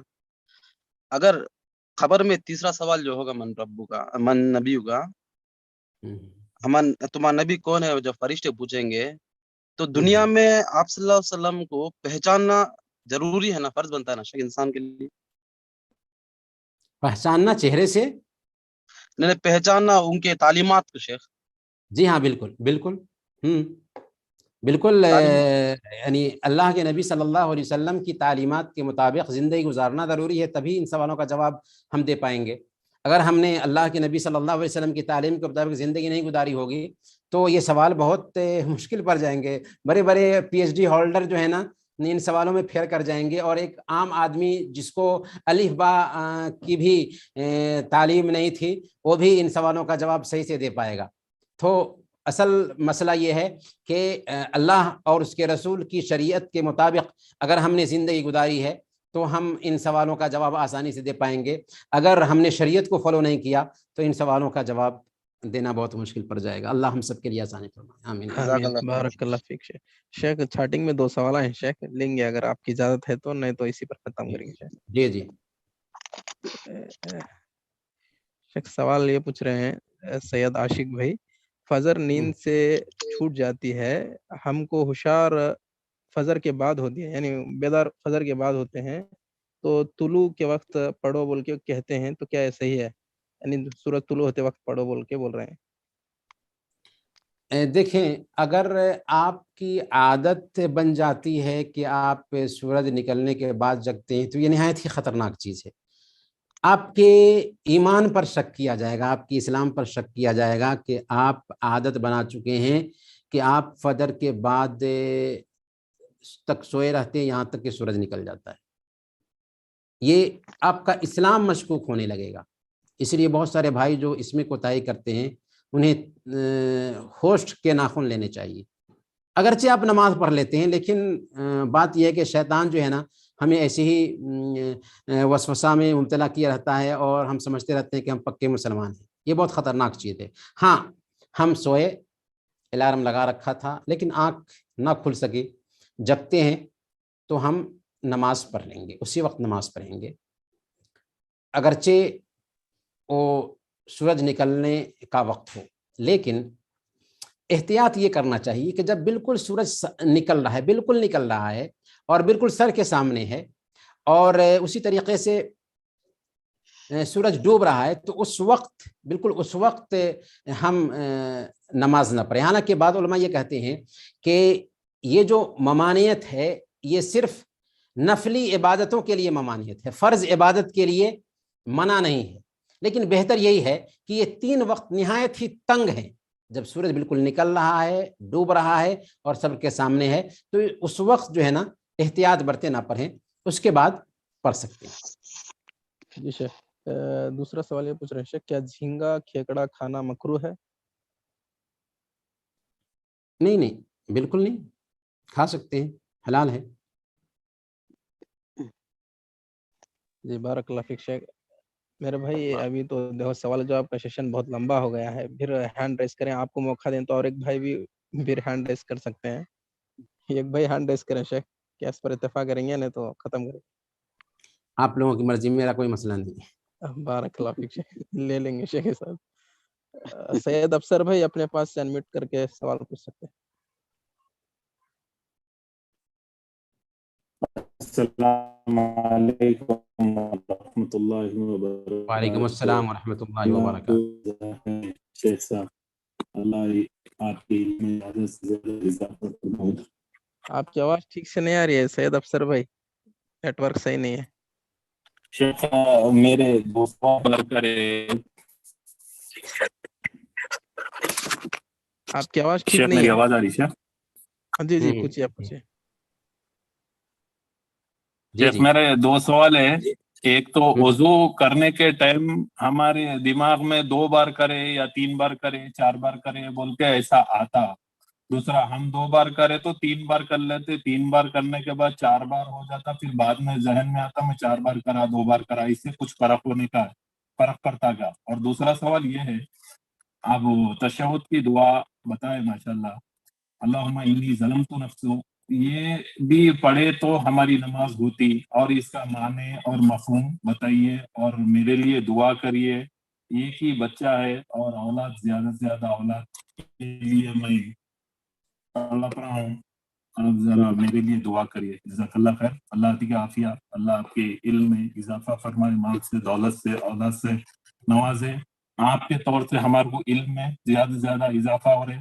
اگر خبر میں تیسرا سوال جو ہوگا من ربو کا، من نبی کا، تمہارا نبی کون ہے، جو فرشتے پوچھیں گے، تو دنیا میں آپ صلی اللہ علیہ وسلم کو پہچاننا ضروری ہے نا، فرض بنتا ہے نا شیخ انسان کے لیے؟ پہچاننا چہرے سے؟ نہیں، پہچاننا ان کے تعلیمات کو شیخ۔ جی ہاں بالکل بالکل۔ بالکل یعنی اللہ کے نبی صلی اللہ علیہ وسلم کی تعلیمات کے مطابق زندگی گزارنا ضروری ہے، تبھی ان سوالوں کا جواب ہم دے پائیں گے۔ اگر ہم نے اللہ کے نبی صلی اللہ علیہ وسلم کی تعلیم کے مطابق زندگی نہیں گزاری ہوگی تو یہ سوال بہت مشکل پڑ جائیں گے۔ بڑے بڑے پی ایچ ڈی ہولڈر جو ہے نا ان سوالوں میں پھیر کر جائیں گے، اور ایک عام آدمی جس کو الف با کی بھی تعلیم نہیں تھی وہ بھی ان سوالوں کا جواب صحیح سے دے پائے گا۔ تو اصل مسئلہ یہ ہے کہ اللہ اور اس کے رسول کی شریعت کے مطابق اگر ہم نے زندگی گزاری ہے تو ہم ان سوالوں کا جواب آسانی سے دے پائیں گے۔ اگر ہم نے شریعت کو فالو نہیں کیا تو ان سوالوں کا جواب دینا بہت مشکل پڑ جائے گا۔ اللہ ہم سب کے لیے آسانی فرمائے، آمین۔ آمین، بارک اللہ فیک شیخ۔ شیخ اسٹارٹنگ میں 2 سوال ہیں شیخ، لیں گے اگر آپ کی اجازت ہے تو، نہیں تو اسی پر ختم کریں گے شیخ۔ جی جی شیخ سوال یہ پوچھ رہے ہیں سید عاشق بھائی، فجر نیند سے چھوٹ جاتی ہے، ہم کو ہوشیار فجر کے بعد ہوتی ہے، یعنی بیدار فجر کے بعد ہوتے ہیں، تو طلوع کے وقت پڑھو بول کے کہتے ہیں، تو کیا یہ صحیح ہے؟ یعنی سورج طلوع ہوتے وقت پڑھو بول کے بول رہے ہیں۔ دیکھیں، اگر آپ کی عادت بن جاتی ہے کہ آپ سورج نکلنے کے بعد جگتے ہیں تو یہ نہایت ہی خطرناک چیز ہے۔ آپ کے ایمان پر شک کیا جائے گا، آپ کی اسلام پر شک کیا جائے گا کہ آپ عادت بنا چکے ہیں کہ آپ فجر کے بعد تک سوئے رہتے ہیں یہاں تک کہ سورج نکل جاتا ہے۔ یہ آپ کا اسلام مشکوک ہونے لگے گا۔ اس لیے بہت سارے بھائی جو اس میں کوتاہی کرتے ہیں انہیں ہوش کے ناخن لینے چاہیے۔ اگرچہ آپ نماز پڑھ لیتے ہیں لیکن بات یہ ہے کہ شیطان جو ہے نا ہمیں ایسے ہی وسوسہ میں مبتلا کیا رہتا ہے اور ہم سمجھتے رہتے ہیں کہ ہم پکے مسلمان ہیں۔ یہ بہت خطرناک چیز ہے۔ ہاں، ہم سوئے، الارم لگا رکھا تھا لیکن آنکھ نہ کھل سکی، جگتے ہیں تو ہم نماز پڑھ لیں گے، اسی وقت نماز پڑھیں گے، اگرچہ وہ سورج نکلنے کا وقت ہو۔ لیکن احتیاط یہ کرنا چاہیے کہ جب بالکل سورج نکل رہا ہے، بالکل نکل رہا ہے اور بالکل سر کے سامنے ہے، اور اسی طریقے سے سورج ڈوب رہا ہے، تو اس وقت بالکل اس وقت ہم نماز نہ پڑھیں۔ حالانکہ بعض علماء یہ کہتے ہیں کہ یہ جو ممانعت ہے یہ صرف نفلی عبادتوں کے لیے ممانعت ہے، فرض عبادت کے لیے منع نہیں ہے۔ لیکن بہتر یہی ہے کہ یہ 3 وقت نہایت ہی تنگ ہیں، جب سورج بالکل نکل رہا ہے، ڈوب رہا ہے اور سب کے سامنے ہے، تو اس وقت جو ہے نا احتیاط برتے نہ پڑھیں، اس کے بعد پڑھ سکتے ہیں۔ جی شیخ، دوسرا سوال یہ پوچھ رہے ہیں شیخ، کیا جھینگا کھیکڑا کھانا مکروہ ہے؟ نہیں، بالکل نہیں، کھا سکتے ہیں، حلال ہے۔ جی بارک اللہ فیک شیخ۔ میرے بھائی ابھی تو دیکھو سوال جواب کا سیشن بہت لمبا ہو گیا ہے، پھر ہینڈ ریس کریں، آپ کو موقع دیں تو اور ایک بھائی بھی پھر ہینڈ ریس کر سکتے ہیں۔ ایک بھائی ہینڈ ریس کریں شیخ، کیا اس پر اتفاق کریں گے؟ نہیں تو ختم کریں۔ آپ لوگوں کی مرضی، میرا کوئی مسئلہ نہیں ہے۔ بارک اللہ فیک شیخ، لے لیں گے شیخ صاحب۔ سید افسر بھائی اپنے پاس سے انمیوٹ کر کے سوال پوچھ سکتے ہیں۔ السلام علیکم ورحمۃ اللہ وبرکاتہ۔ وعلیکم السلام ورحمۃ اللہ وبرکاتہ۔ شیخ صاحب، اللہ آپ کی علم میں زیادہ سے زیادہ اضافہ فرمائے۔ آپ کی آواز ٹھیک سے نہیں آ رہی ہے سید افسر بھائی، نیٹ ورک صحیح نہیں ہے۔ شیخ میرے دوستوں پر کرے، آپ کی آواز ٹھیک شیخ نہیں میری ہے۔ آواز آ رہی ہے شیخ؟ جی پوچھیے، آپ پوچھیے۔ شیخ میرے 2 سوال ہیں۔ ایک تو وضو کرنے کے ٹائم ہمارے دماغ میں 2 بار کرے یا 3 بار کرے، 4 بار کرے بول کے ایسا آتا۔ دوسرا، ہم 2 بار کرے تو 3 بار کر لیتے، 3 بار کرنے کے بعد 4 بار ہو جاتا، پھر بعد میں ذہن میں آتا میں 4 بار کرا، 2 بار کرا، اس سے کچھ فرق ہونے کا فرق پڑتا گا؟ اور دوسرا سوال یہ ہے، آپ تشہد کی دعا بتائے ماشاءاللہ، اللہم انی ظلمت نفسی، یہ بھی پڑھے تو ہماری نماز ہوتی، اور اس کا معنی اور مفہوم بتائیے، اور میرے لیے دعا کریے۔ ایک ہی بچہ ہے اور اولاد زیادہ سے زیادہ اولاد کے لیے میں اللہ رہا ہوں، آپ ذرا میرے لیے دعا کریے۔ جزاک اللہ خیر، اللہ آپ کی عافیہ، اللہ آپ کے علم میں اضافہ فرمائے، مال سے، دولت سے، اولاد سے نوازے۔ آپ کے طور سے ہمارے کو علم میں زیادہ سے زیادہ اضافہ ہو رہے،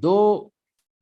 2